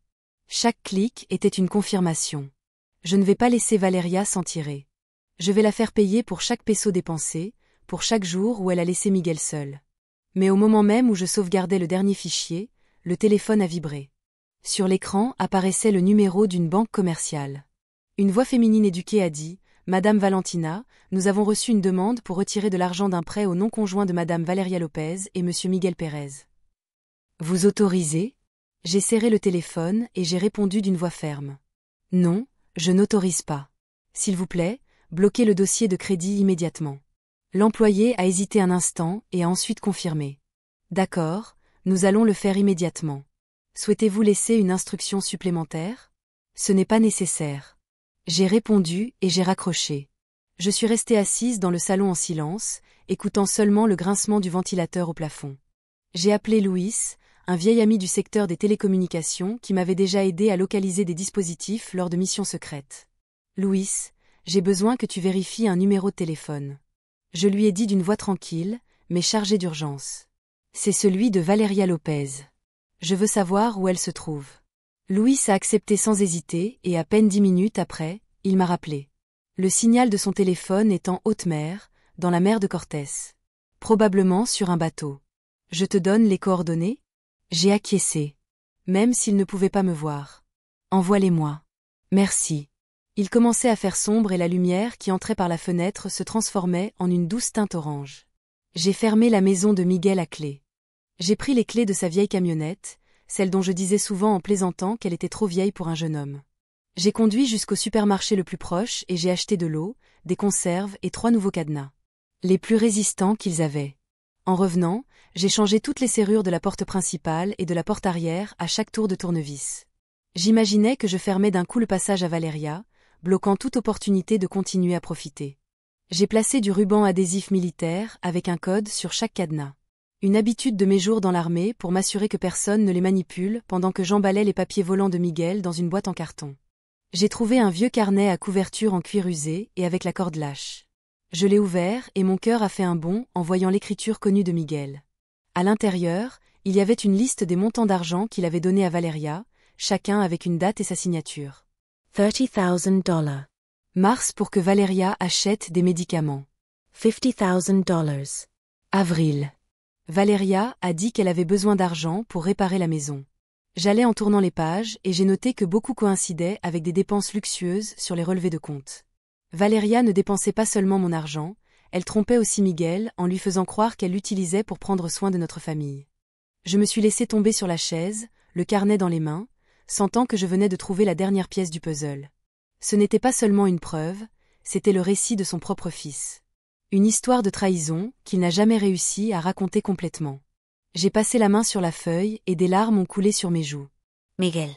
Chaque clic était une confirmation. Je ne vais pas laisser Valeria s'en tirer. Je vais la faire payer pour chaque peso dépensé, pour chaque jour où elle a laissé Miguel seul. Mais au moment même où je sauvegardais le dernier fichier, le téléphone a vibré. Sur l'écran apparaissait le numéro d'une banque commerciale. Une voix féminine éduquée a dit « Madame Valentina, nous avons reçu une demande pour retirer de l'argent d'un prêt au nom conjoint de Madame Valeria Lopez et Monsieur Miguel Pérez. Vous autorisez ?» J'ai serré le téléphone et j'ai répondu d'une voix ferme. « Non, je n'autorise pas. S'il vous plaît, bloquez le dossier de crédit immédiatement. » L'employé a hésité un instant et a ensuite confirmé. « D'accord, nous allons le faire immédiatement. Souhaitez-vous laisser une instruction supplémentaire ? Ce n'est pas nécessaire. » J'ai répondu et j'ai raccroché. Je suis restée assise dans le salon en silence, écoutant seulement le grincement du ventilateur au plafond. J'ai appelé Louis, un vieil ami du secteur des télécommunications qui m'avait déjà aidé à localiser des dispositifs lors de missions secrètes. « Louis, j'ai besoin que tu vérifies un numéro de téléphone. Je lui ai dit d'une voix tranquille, mais chargée d'urgence. C'est celui de Valeria Lopez. Je veux savoir où elle se trouve. Luis a accepté sans hésiter et à peine 10 minutes après, il m'a rappelé. Le signal de son téléphone est en haute mer, dans la mer de Cortés. Probablement sur un bateau. Je te donne les coordonnées? J'ai acquiescé. Même s'il ne pouvait pas me voir. Envoie-les-moi. Merci. Il commençait à faire sombre et la lumière qui entrait par la fenêtre se transformait en une douce teinte orange. J'ai fermé la maison de Miguel à clé. J'ai pris les clés de sa vieille camionnette, celle dont je disais souvent en plaisantant qu'elle était trop vieille pour un jeune homme. J'ai conduit jusqu'au supermarché le plus proche et j'ai acheté de l'eau, des conserves et 3 nouveaux cadenas. Les plus résistants qu'ils avaient. En revenant, j'ai changé toutes les serrures de la porte principale et de la porte arrière à chaque tour de tournevis. J'imaginais que je fermais d'un coup le passage à Valeria, bloquant toute opportunité de continuer à profiter. J'ai placé du ruban adhésif militaire avec un code sur chaque cadenas. Une habitude de mes jours dans l'armée pour m'assurer que personne ne les manipule pendant que j'emballais les papiers volants de Miguel dans une boîte en carton. J'ai trouvé un vieux carnet à couverture en cuir usé et avec la corde lâche. Je l'ai ouvert et mon cœur a fait un bond en voyant l'écriture connue de Miguel. À l'intérieur, il y avait une liste des montants d'argent qu'il avait donnés à Valeria, chacun avec une date et sa signature. $30,000. Mars pour que Valeria achète des médicaments. $50,000. Avril. Valeria a dit qu'elle avait besoin d'argent pour réparer la maison. J'allais en tournant les pages et j'ai noté que beaucoup coïncidaient avec des dépenses luxueuses sur les relevés de compte. Valeria ne dépensait pas seulement mon argent, elle trompait aussi Miguel en lui faisant croire qu'elle l'utilisait pour prendre soin de notre famille. Je me suis laissé tomber sur la chaise, le carnet dans les mains, sentant que je venais de trouver la dernière pièce du puzzle. Ce n'était pas seulement une preuve, c'était le récit de son propre fils. Une histoire de trahison qu'il n'a jamais réussi à raconter complètement. J'ai passé la main sur la feuille et des larmes ont coulé sur mes joues. Miguel.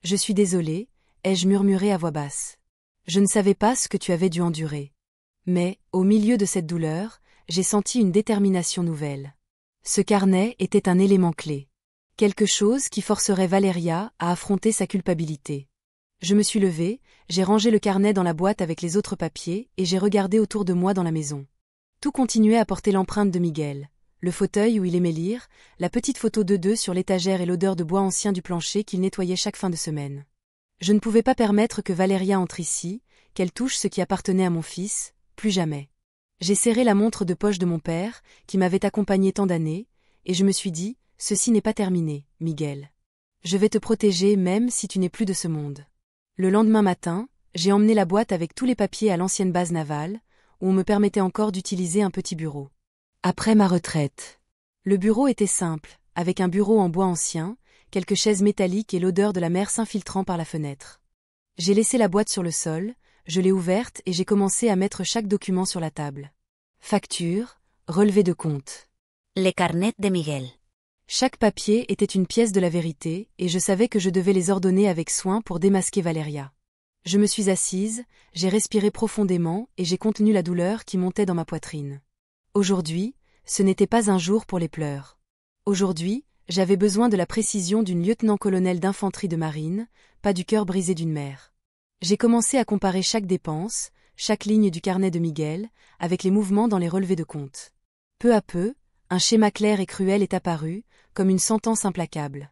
Je suis désolée, ai-je murmuré à voix basse. Je ne savais pas ce que tu avais dû endurer. Mais, au milieu de cette douleur, j'ai senti une détermination nouvelle. Ce carnet était un élément clé. Quelque chose qui forcerait Valeria à affronter sa culpabilité. Je me suis levée, j'ai rangé le carnet dans la boîte avec les autres papiers et j'ai regardé autour de moi dans la maison. Tout continuait à porter l'empreinte de Miguel. Le fauteuil où il aimait lire, la petite photo d'eux sur l'étagère et l'odeur de bois ancien du plancher qu'il nettoyait chaque fin de semaine. Je ne pouvais pas permettre que Valeria entre ici, qu'elle touche ce qui appartenait à mon fils, plus jamais. J'ai serré la montre de poche de mon père, qui m'avait accompagné tant d'années, et je me suis dit, ceci n'est pas terminé, Miguel. Je vais te protéger même si tu n'es plus de ce monde. Le lendemain matin, j'ai emmené la boîte avec tous les papiers à l'ancienne base navale, où on me permettait encore d'utiliser un petit bureau. Après ma retraite. Le bureau était simple, avec un bureau en bois ancien, quelques chaises métalliques et l'odeur de la mer s'infiltrant par la fenêtre. J'ai laissé la boîte sur le sol, je l'ai ouverte et j'ai commencé à mettre chaque document sur la table. Facture, relevé de compte. Les carnets de Miguel. Chaque papier était une pièce de la vérité et je savais que je devais les ordonner avec soin pour démasquer Valeria. Je me suis assise, j'ai respiré profondément et j'ai contenu la douleur qui montait dans ma poitrine. Aujourd'hui, ce n'était pas un jour pour les pleurs. Aujourd'hui, j'avais besoin de la précision d'une lieutenant-colonel d'infanterie de marine, pas du cœur brisé d'une mère. J'ai commencé à comparer chaque dépense, chaque ligne du carnet de Miguel, avec les mouvements dans les relevés de compte. Peu à peu, un schéma clair et cruel est apparu, comme une sentence implacable.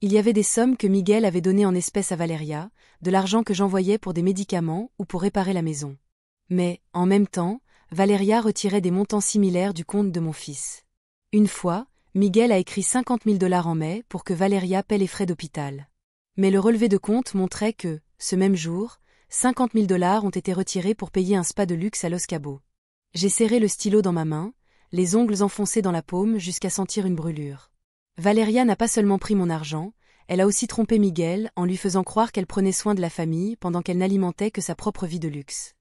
Il y avait des sommes que Miguel avait données en espèces à Valeria, de l'argent que j'envoyais pour des médicaments ou pour réparer la maison. Mais, en même temps, Valeria retirait des montants similaires du compte de mon fils. Une fois, Miguel a écrit $50,000 en mai pour que Valeria paie les frais d'hôpital. Mais le relevé de compte montrait que, ce même jour, $50,000 ont été retirés pour payer un spa de luxe à Los Cabos. J'ai serré le stylo dans ma main, les ongles enfoncés dans la paume jusqu'à sentir une brûlure. Valeria n'a pas seulement pris mon argent, elle a aussi trompé Miguel en lui faisant croire qu'elle prenait soin de la famille pendant qu'elle n'alimentait que sa propre vie de luxe.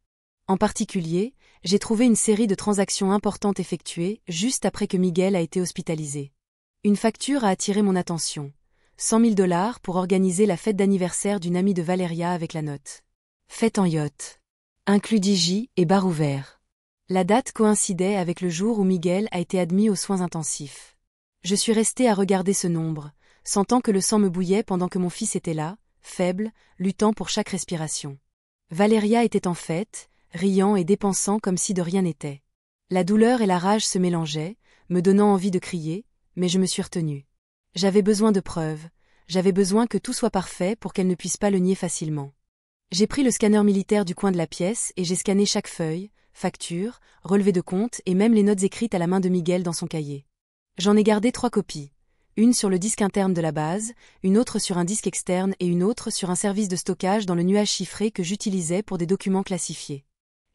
En particulier, j'ai trouvé une série de transactions importantes effectuées juste après que Miguel a été hospitalisé. Une facture a attiré mon attention. $100,000 pour organiser la fête d'anniversaire d'une amie de Valeria avec la note. Fête en yacht. Inclus DJ et bar ouvert. La date coïncidait avec le jour où Miguel a été admis aux soins intensifs. Je suis restée à regarder ce nombre, sentant que le sang me bouillait pendant que mon fils était là, faible, luttant pour chaque respiration. Valeria était en fête, riant et dépensant comme si de rien n'était. La douleur et la rage se mélangeaient, me donnant envie de crier, mais je me suis retenue. J'avais besoin de preuves, j'avais besoin que tout soit parfait pour qu'elle ne puisse pas le nier facilement. J'ai pris le scanner militaire du coin de la pièce et j'ai scanné chaque feuille, facture, relevé de compte et même les notes écrites à la main de Miguel dans son cahier. J'en ai gardé 3 copies. Une sur le disque interne de la base, une autre sur un disque externe et une autre sur un service de stockage dans le nuage chiffré que j'utilisais pour des documents classifiés.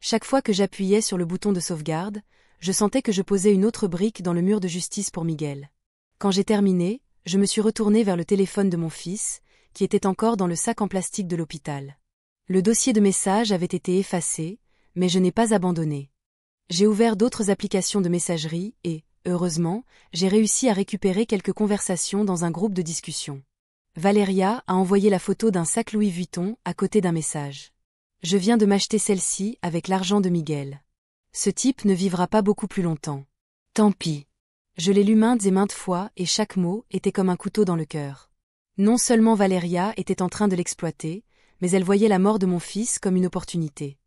Chaque fois que j'appuyais sur le bouton de sauvegarde, je sentais que je posais une autre brique dans le mur de justice pour Miguel. Quand j'ai terminé, je me suis retournée vers le téléphone de mon fils, qui était encore dans le sac en plastique de l'hôpital. Le dossier de messages avait été effacé, mais je n'ai pas abandonné. J'ai ouvert d'autres applications de messagerie et, heureusement, j'ai réussi à récupérer quelques conversations dans un groupe de discussion. Valéria a envoyé la photo d'un sac Louis Vuitton à côté d'un message. Je viens de m'acheter celle-ci avec l'argent de Miguel. Ce type ne vivra pas beaucoup plus longtemps. Tant pis. Je l'ai lu maintes et maintes fois et chaque mot était comme un couteau dans le cœur. Non seulement Valéria était en train de l'exploiter, mais elle voyait la mort de mon fils comme une opportunité.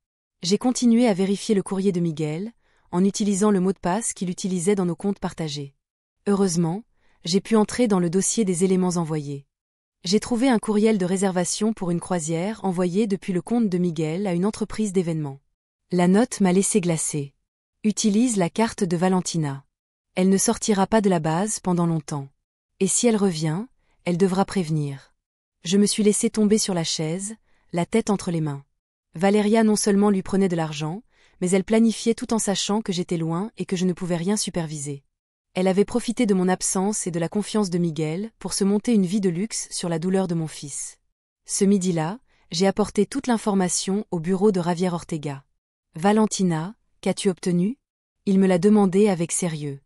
J'ai continué à vérifier le courrier de Miguel, en utilisant le mot de passe qu'il utilisait dans nos comptes partagés. Heureusement, j'ai pu entrer dans le dossier des éléments envoyés. J'ai trouvé un courriel de réservation pour une croisière envoyé depuis le compte de Miguel à une entreprise d'événements. La note m'a laissé glacer. Utilise la carte de Valentina. Elle ne sortira pas de la base pendant longtemps. Et si elle revient, elle devra prévenir. Je me suis laissé tomber sur la chaise, la tête entre les mains. Valéria non seulement lui prenait de l'argent, mais elle planifiait tout en sachant que j'étais loin et que je ne pouvais rien superviser. Elle avait profité de mon absence et de la confiance de Miguel pour se monter une vie de luxe sur la douleur de mon fils. Ce midi-là, j'ai apporté toute l'information au bureau de Javier Ortega. « Valentina, qu'as-tu obtenu ?» Il me l'a demandé avec sérieux.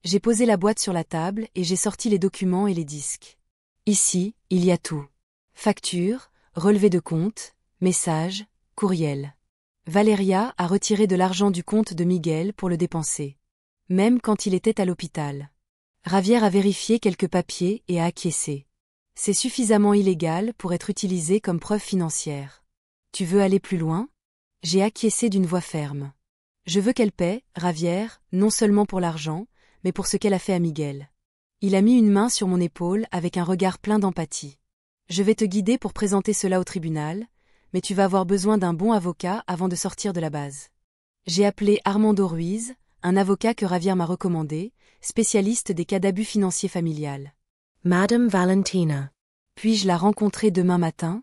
J'ai posé la boîte sur la table et j'ai sorti les documents et les disques. Ici, il y a tout. Facture, relevé de compte, message, courriel. Valéria a retiré de l'argent du compte de Miguel pour le dépenser. Même quand il était à l'hôpital. Javier a vérifié quelques papiers et a acquiescé. C'est suffisamment illégal pour être utilisé comme preuve financière. Tu veux aller plus loin ? J'ai acquiescé d'une voix ferme. Je veux qu'elle paie, Javier, non seulement pour l'argent, mais pour ce qu'elle a fait à Miguel. Il a mis une main sur mon épaule avec un regard plein d'empathie. Je vais te guider pour présenter cela au tribunal, mais tu vas avoir besoin d'un bon avocat avant de sortir de la base. J'ai appelé Armando Ruiz, un avocat que Javier m'a recommandé, spécialiste des cas d'abus financiers familial. Madame Valentina. Puis-je la rencontrer demain matin ?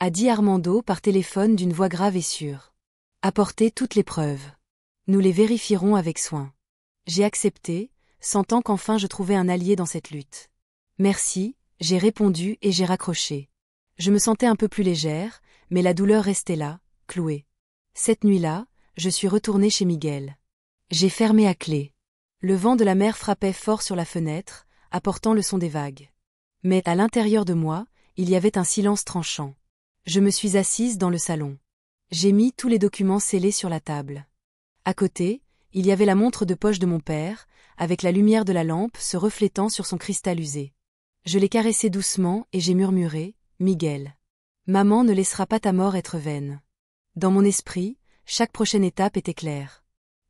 A dit Armando par téléphone d'une voix grave et sûre. Apportez toutes les preuves. Nous les vérifierons avec soin. J'ai accepté, sentant qu'enfin je trouvais un allié dans cette lutte. Merci, j'ai répondu et j'ai raccroché. Je me sentais un peu plus légère, mais la douleur restait là, clouée. Cette nuit-là, je suis retournée chez Miguel. J'ai fermé à clé. Le vent de la mer frappait fort sur la fenêtre, apportant le son des vagues. Mais à l'intérieur de moi, il y avait un silence tranchant. Je me suis assise dans le salon. J'ai mis tous les documents scellés sur la table. À côté, il y avait la montre de poche de mon père, avec la lumière de la lampe se reflétant sur son cristal usé. Je l'ai caressé doucement et j'ai murmuré, « Miguel. Maman ne laissera pas ta mort être vaine. » Dans mon esprit, chaque prochaine étape était claire.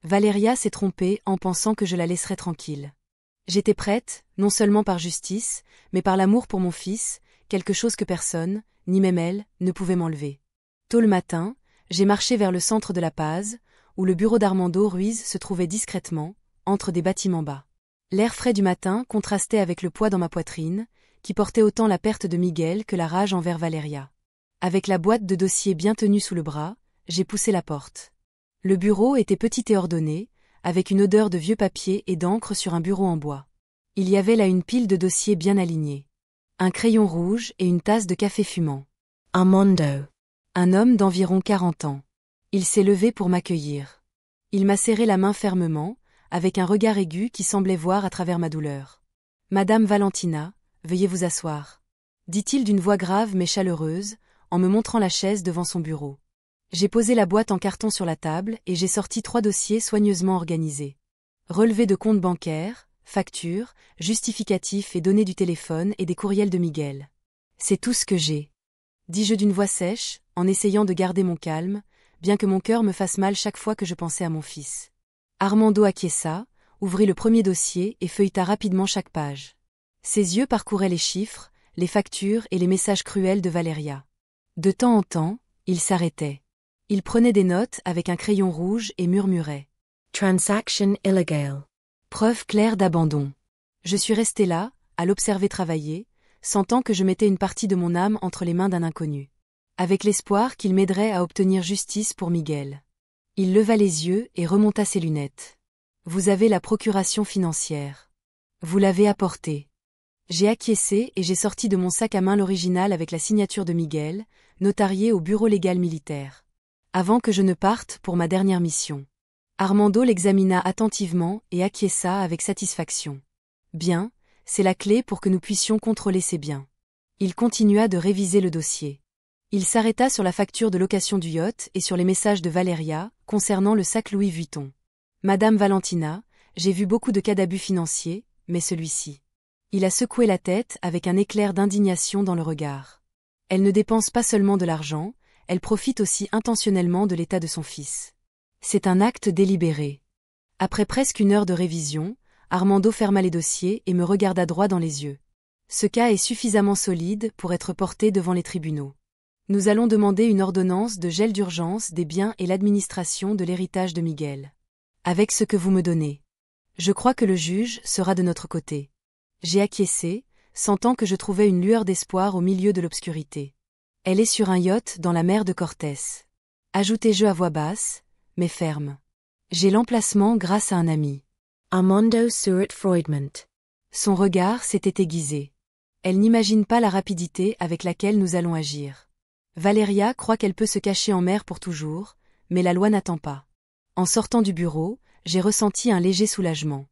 Valéria s'est trompée en pensant que je la laisserais tranquille. J'étais prête, non seulement par justice, mais par l'amour pour mon fils, quelque chose que personne, ni même elle, ne pouvait m'enlever. Tôt le matin, j'ai marché vers le centre de La Paz, où le bureau d'Armando Ruiz se trouvait discrètement, entre des bâtiments bas. L'air frais du matin contrastait avec le poids dans ma poitrine, qui portait autant la perte de Miguel que la rage envers Valéria. Avec la boîte de dossiers bien tenue sous le bras, j'ai poussé la porte. Le bureau était petit et ordonné, avec une odeur de vieux papier et d'encre sur un bureau en bois. Il y avait là une pile de dossiers bien alignés. Un crayon rouge et une tasse de café fumant. Armando. Un homme d'environ 40 ans. Il s'est levé pour m'accueillir. Il m'a serré la main fermement, avec un regard aigu qui semblait voir à travers ma douleur. « Madame Valentina, veuillez vous asseoir. » dit-il d'une voix grave mais chaleureuse, en me montrant la chaise devant son bureau. J'ai posé la boîte en carton sur la table et j'ai sorti 3 dossiers soigneusement organisés. Relevé de compte bancaire, factures, justificatifs et données du téléphone et des courriels de Miguel. « C'est tout ce que j'ai. » dis-je d'une voix sèche, en essayant de garder mon calme, bien que mon cœur me fasse mal chaque fois que je pensais à mon fils. Armando acquiesça, ouvrit le premier dossier et feuilleta rapidement chaque page. Ses yeux parcouraient les chiffres, les factures et les messages cruels de Valeria. De temps en temps, il s'arrêtait. Il prenait des notes avec un crayon rouge et murmurait. Transaction illegal. Preuve claire d'abandon. Je suis resté là, à l'observer travailler, sentant que je mettais une partie de mon âme entre les mains d'un inconnu. Avec l'espoir qu'il m'aiderait à obtenir justice pour Miguel. Il leva les yeux et remonta ses lunettes. Vous avez la procuration financière. Vous l'avez apportée. J'ai acquiescé et j'ai sorti de mon sac à main l'original avec la signature de Miguel, notarié au bureau légal militaire. Avant que je ne parte pour ma dernière mission. Armando l'examina attentivement et acquiesça avec satisfaction. Bien, c'est la clé pour que nous puissions contrôler ses biens. Il continua de réviser le dossier. Il s'arrêta sur la facture de location du yacht et sur les messages de Valeria, concernant le sac Louis Vuitton. Madame Valentina, j'ai vu beaucoup de cas d'abus financiers, mais celui-ci. Il a secoué la tête avec un éclair d'indignation dans le regard. Elle ne dépense pas seulement de l'argent, elle profite aussi intentionnellement de l'état de son fils. C'est un acte délibéré. Après presque une heure de révision, Armando ferma les dossiers et me regarda droit dans les yeux. Ce cas est suffisamment solide pour être porté devant les tribunaux. Nous allons demander une ordonnance de gel d'urgence des biens et l'administration de l'héritage de Miguel. Avec ce que vous me donnez. Je crois que le juge sera de notre côté. J'ai acquiescé, sentant que je trouvais une lueur d'espoir au milieu de l'obscurité. Elle est sur un yacht dans la mer de Cortés. Ajoutez-je à voix basse, mais ferme. J'ai l'emplacement grâce à un ami. Armando Surat Freudment. Son regard s'était aiguisé. Elle n'imagine pas la rapidité avec laquelle nous allons agir. Valeria croit qu'elle peut se cacher en mer pour toujours, mais la loi n'attend pas. En sortant du bureau, j'ai ressenti un léger soulagement.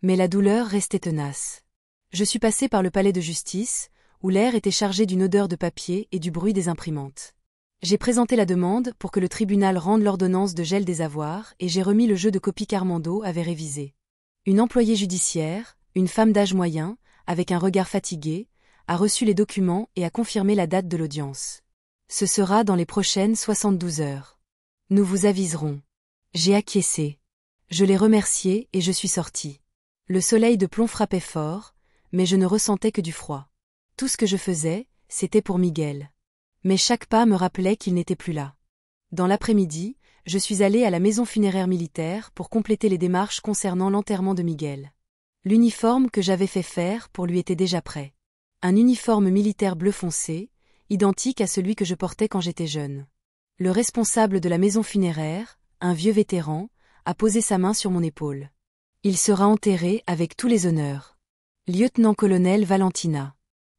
Mais la douleur restait tenace. Je suis passé par le palais de justice, où l'air était chargé d'une odeur de papier et du bruit des imprimantes. J'ai présenté la demande pour que le tribunal rende l'ordonnance de gel des avoirs et j'ai remis le jeu de copies qu'Armando avait révisé. Une employée judiciaire, une femme d'âge moyen, avec un regard fatigué, a reçu les documents et a confirmé la date de l'audience. Ce sera dans les prochaines 72 heures. Nous vous aviserons. J'ai acquiescé. Je l'ai remercié et je suis sorti. Le soleil de plomb frappait fort, mais je ne ressentais que du froid. Tout ce que je faisais, c'était pour Miguel. Mais chaque pas me rappelait qu'il n'était plus là. Dans l'après-midi, je suis allé à la maison funéraire militaire pour compléter les démarches concernant l'enterrement de Miguel. L'uniforme que j'avais fait faire pour lui était déjà prêt. Un uniforme militaire bleu foncé, identique à celui que je portais quand j'étais jeune. Le responsable de la maison funéraire, un vieux vétéran, a posé sa main sur mon épaule. Il sera enterré avec tous les honneurs. Lieutenant-colonel Valentina,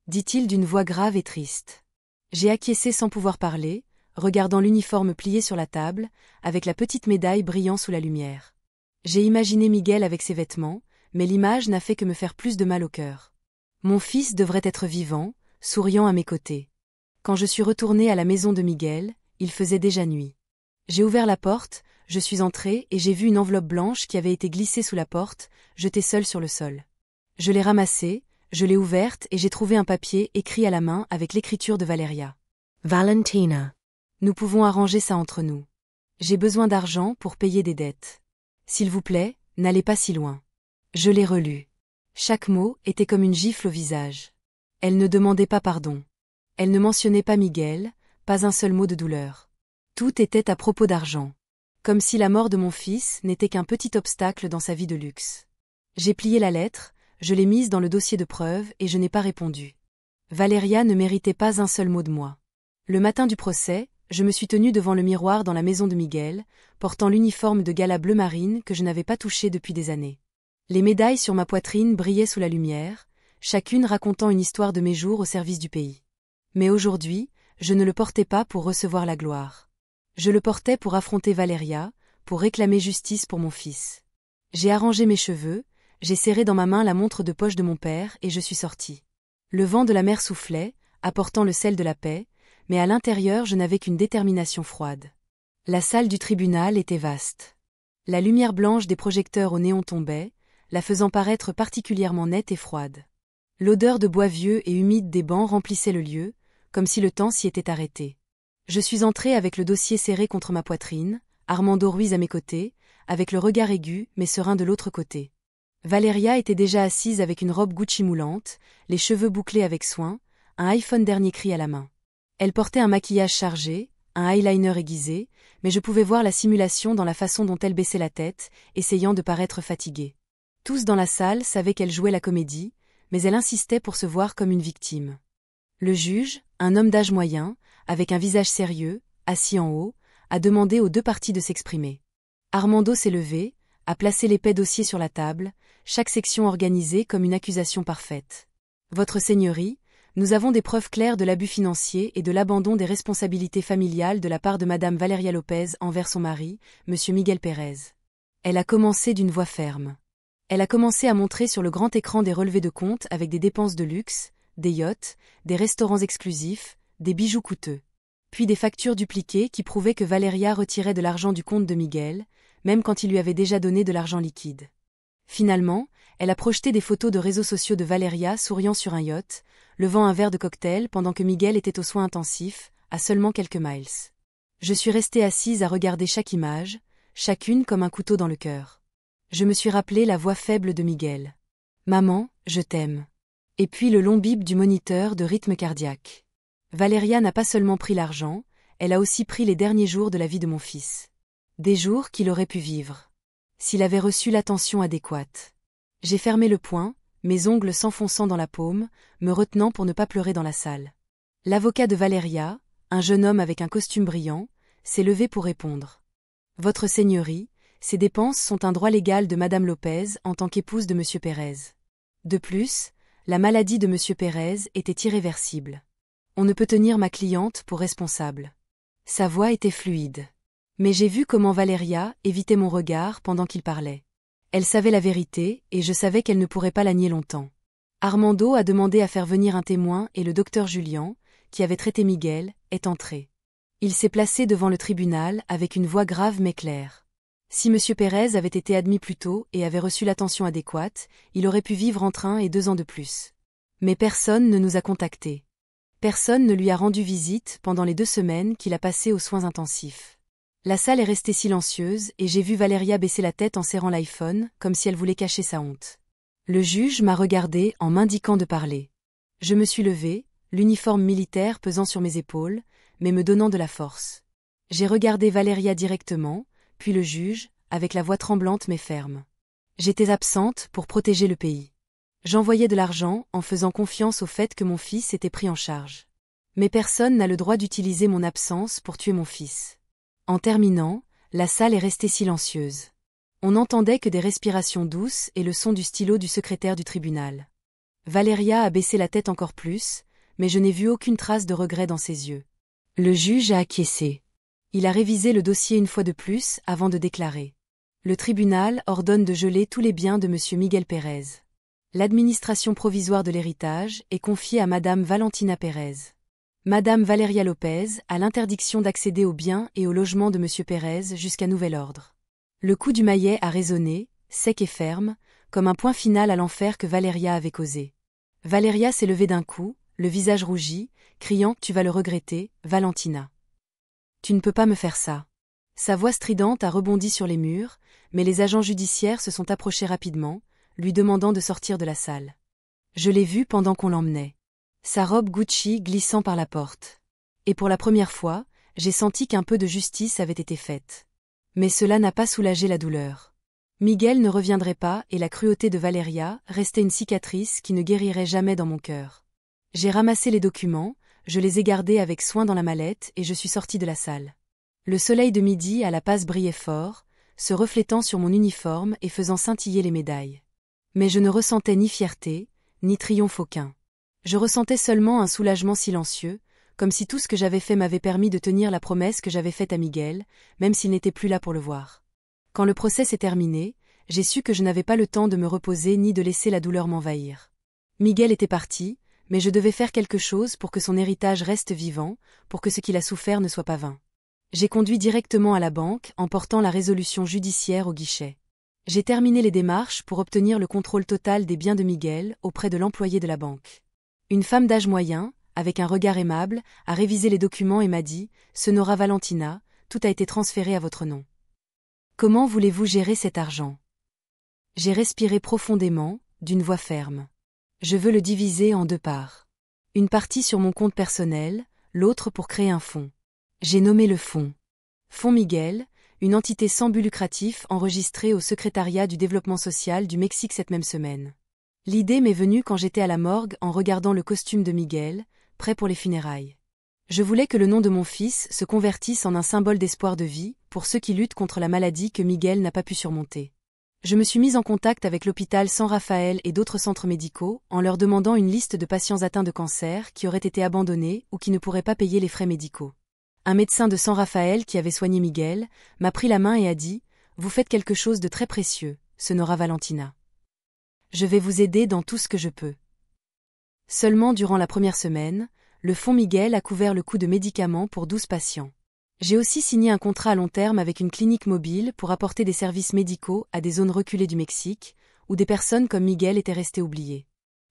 dit-il d'une voix grave et triste. J'ai acquiescé sans pouvoir parler, regardant l'uniforme plié sur la table, avec la petite médaille brillant sous la lumière. J'ai imaginé Miguel avec ses vêtements, mais l'image n'a fait que me faire plus de mal au cœur. Mon fils devrait être vivant, souriant à mes côtés. Quand je suis retourné à la maison de Miguel, il faisait déjà nuit. J'ai ouvert la porte, je suis entré et j'ai vu une enveloppe blanche qui avait été glissée sous la porte, jetée seule sur le sol. Je l'ai ramassée, je l'ai ouverte et j'ai trouvé un papier écrit à la main avec l'écriture de Valeria. Valentina. Nous pouvons arranger ça entre nous. J'ai besoin d'argent pour payer des dettes. S'il vous plaît, n'allez pas si loin. Je l'ai relu. Chaque mot était comme une gifle au visage. Elle ne demandait pas pardon. Elle ne mentionnait pas Miguel, pas un seul mot de douleur. Tout était à propos d'argent. Comme si la mort de mon fils n'était qu'un petit obstacle dans sa vie de luxe. J'ai plié la lettre, je l'ai mise dans le dossier de preuve et je n'ai pas répondu. Valeria ne méritait pas un seul mot de moi. Le matin du procès, je me suis tenue devant le miroir dans la maison de Miguel, portant l'uniforme de gala bleu marine que je n'avais pas touché depuis des années. Les médailles sur ma poitrine brillaient sous la lumière, chacune racontant une histoire de mes jours au service du pays. Mais aujourd'hui, je ne le portais pas pour recevoir la gloire. Je le portais pour affronter Valeria, pour réclamer justice pour mon fils. J'ai arrangé mes cheveux, j'ai serré dans ma main la montre de poche de mon père et je suis sorti. Le vent de la mer soufflait, apportant le sel de la paix, mais à l'intérieur je n'avais qu'une détermination froide. La salle du tribunal était vaste. La lumière blanche des projecteurs au néon tombait, la faisant paraître particulièrement nette et froide. L'odeur de bois vieux et humide des bancs remplissait le lieu, comme si le temps s'y était arrêté. Je suis entrée avec le dossier serré contre ma poitrine, Armando Ruiz à mes côtés, avec le regard aigu mais serein de l'autre côté. Valeria était déjà assise avec une robe Gucci moulante, les cheveux bouclés avec soin, un iPhone dernier cri à la main. Elle portait un maquillage chargé, un eyeliner aiguisé, mais je pouvais voir la simulation dans la façon dont elle baissait la tête, essayant de paraître fatiguée. Tous dans la salle savaient qu'elle jouait la comédie, mais elle insistait pour se voir comme une victime. Le juge, un homme d'âge moyen, avec un visage sérieux, assis en haut, a demandé aux deux parties de s'exprimer. Armando s'est levé, a placé l'épais dossier sur la table, chaque section organisée comme une accusation parfaite. Votre Seigneurie, nous avons des preuves claires de l'abus financier et de l'abandon des responsabilités familiales de la part de Madame Valeria Lopez envers son mari, Monsieur Miguel Pérez. Elle a commencé d'une voix ferme. Elle a commencé à montrer sur le grand écran des relevés de compte avec des dépenses de luxe, des yachts, des restaurants exclusifs, des bijoux coûteux. Puis des factures dupliquées qui prouvaient que Valeria retirait de l'argent du compte de Miguel, même quand il lui avait déjà donné de l'argent liquide. Finalement, elle a projeté des photos de réseaux sociaux de Valeria souriant sur un yacht, levant un verre de cocktail pendant que Miguel était aux soins intensifs, à seulement quelques miles. Je suis restée assise à regarder chaque image, chacune comme un couteau dans le cœur. Je me suis rappelé la voix faible de Miguel. « Maman, je t'aime. » Et puis le long bip du moniteur de rythme cardiaque. Valeria n'a pas seulement pris l'argent, elle a aussi pris les derniers jours de la vie de mon fils. Des jours qu'il aurait pu vivre. S'il avait reçu l'attention adéquate. J'ai fermé le poing, mes ongles s'enfonçant dans la paume, me retenant pour ne pas pleurer dans la salle. L'avocat de Valeria, un jeune homme avec un costume brillant, s'est levé pour répondre. Votre Seigneurie, ces dépenses sont un droit légal de Madame Lopez en tant qu'épouse de Monsieur Pérez. De plus, la maladie de Monsieur Pérez était irréversible. On ne peut tenir ma cliente pour responsable. Sa voix était fluide. Mais j'ai vu comment Valeria évitait mon regard pendant qu'il parlait. Elle savait la vérité, et je savais qu'elle ne pourrait pas la nier longtemps. Armando a demandé à faire venir un témoin et le docteur Julian, qui avait traité Miguel, est entré. Il s'est placé devant le tribunal avec une voix grave mais claire. Si M. Pérez avait été admis plus tôt et avait reçu l'attention adéquate, il aurait pu vivre entre 1 et 2 ans de plus. Mais personne ne nous a contactés. Personne ne lui a rendu visite pendant les 2 semaines qu'il a passées aux soins intensifs. La salle est restée silencieuse et j'ai vu Valeria baisser la tête en serrant l'iPhone, comme si elle voulait cacher sa honte. Le juge m'a regardé en m'indiquant de parler. Je me suis levée, l'uniforme militaire pesant sur mes épaules, mais me donnant de la force. J'ai regardé Valeria directement, puis le juge, avec la voix tremblante mais ferme. J'étais absente pour protéger le pays. J'envoyais de l'argent en faisant confiance au fait que mon fils était pris en charge. Mais personne n'a le droit d'utiliser mon absence pour tuer mon fils. En terminant, la salle est restée silencieuse. On n'entendait que des respirations douces et le son du stylo du secrétaire du tribunal. Valeria a baissé la tête encore plus, mais je n'ai vu aucune trace de regret dans ses yeux. Le juge a acquiescé. Il a révisé le dossier une fois de plus avant de déclarer. Le tribunal ordonne de geler tous les biens de M. Miguel Pérez. L'administration provisoire de l'héritage est confiée à Madame Valentina Pérez. Madame Valeria Lopez a l'interdiction d'accéder aux biens et au logement de M. Pérez jusqu'à nouvel ordre. Le coup du maillet a résonné, sec et ferme, comme un point final à l'enfer que Valeria avait causé. Valeria s'est levée d'un coup, le visage rougi, criant « Tu vas le regretter, Valentina. Tu ne peux pas me faire ça. » Sa voix stridente a rebondi sur les murs, mais les agents judiciaires se sont approchés rapidement, lui demandant de sortir de la salle. Je l'ai vu pendant qu'on l'emmenait. Sa robe Gucci glissant par la porte. Et pour la première fois, j'ai senti qu'un peu de justice avait été faite. Mais cela n'a pas soulagé la douleur. Miguel ne reviendrait pas et la cruauté de Valeria restait une cicatrice qui ne guérirait jamais dans mon cœur. J'ai ramassé les documents, je les ai gardés avec soin dans la mallette et je suis sortie de la salle. Le soleil de midi à la passe brillait fort, se reflétant sur mon uniforme et faisant scintiller les médailles. Mais je ne ressentais ni fierté, ni triomphe aucun. Je ressentais seulement un soulagement silencieux, comme si tout ce que j'avais fait m'avait permis de tenir la promesse que j'avais faite à Miguel, même s'il n'était plus là pour le voir. Quand le procès s'est terminé, j'ai su que je n'avais pas le temps de me reposer ni de laisser la douleur m'envahir. Miguel était parti, mais je devais faire quelque chose pour que son héritage reste vivant, pour que ce qu'il a souffert ne soit pas vain. J'ai conduit directement à la banque en portant la résolution judiciaire au guichet. J'ai terminé les démarches pour obtenir le contrôle total des biens de Miguel auprès de l'employé de la banque. Une femme d'âge moyen, avec un regard aimable, a révisé les documents et m'a dit « Sonora Valentina, tout a été transféré à votre nom. Comment voulez-vous gérer cet argent ?» J'ai respiré profondément, d'une voix ferme. Je veux le diviser en 2 parts. Une partie sur mon compte personnel, l'autre pour créer un fonds. J'ai nommé le fonds Fonds Miguel, une entité sans but lucratif enregistrée au secrétariat du développement social du Mexique cette même semaine. L'idée m'est venue quand j'étais à la morgue en regardant le costume de Miguel, prêt pour les funérailles. Je voulais que le nom de mon fils se convertisse en un symbole d'espoir de vie pour ceux qui luttent contre la maladie que Miguel n'a pas pu surmonter. Je me suis mise en contact avec l'hôpital San Rafael et d'autres centres médicaux en leur demandant une liste de patients atteints de cancer qui auraient été abandonnés ou qui ne pourraient pas payer les frais médicaux. Un médecin de San Rafael qui avait soigné Miguel m'a pris la main et a dit « Vous faites quelque chose de très précieux, Sonora Valentina. Je vais vous aider dans tout ce que je peux. » Seulement durant la première semaine, le Fonds Miguel a couvert le coût de médicaments pour 12 patients. J'ai aussi signé un contrat à long terme avec une clinique mobile pour apporter des services médicaux à des zones reculées du Mexique, où des personnes comme Miguel étaient restées oubliées.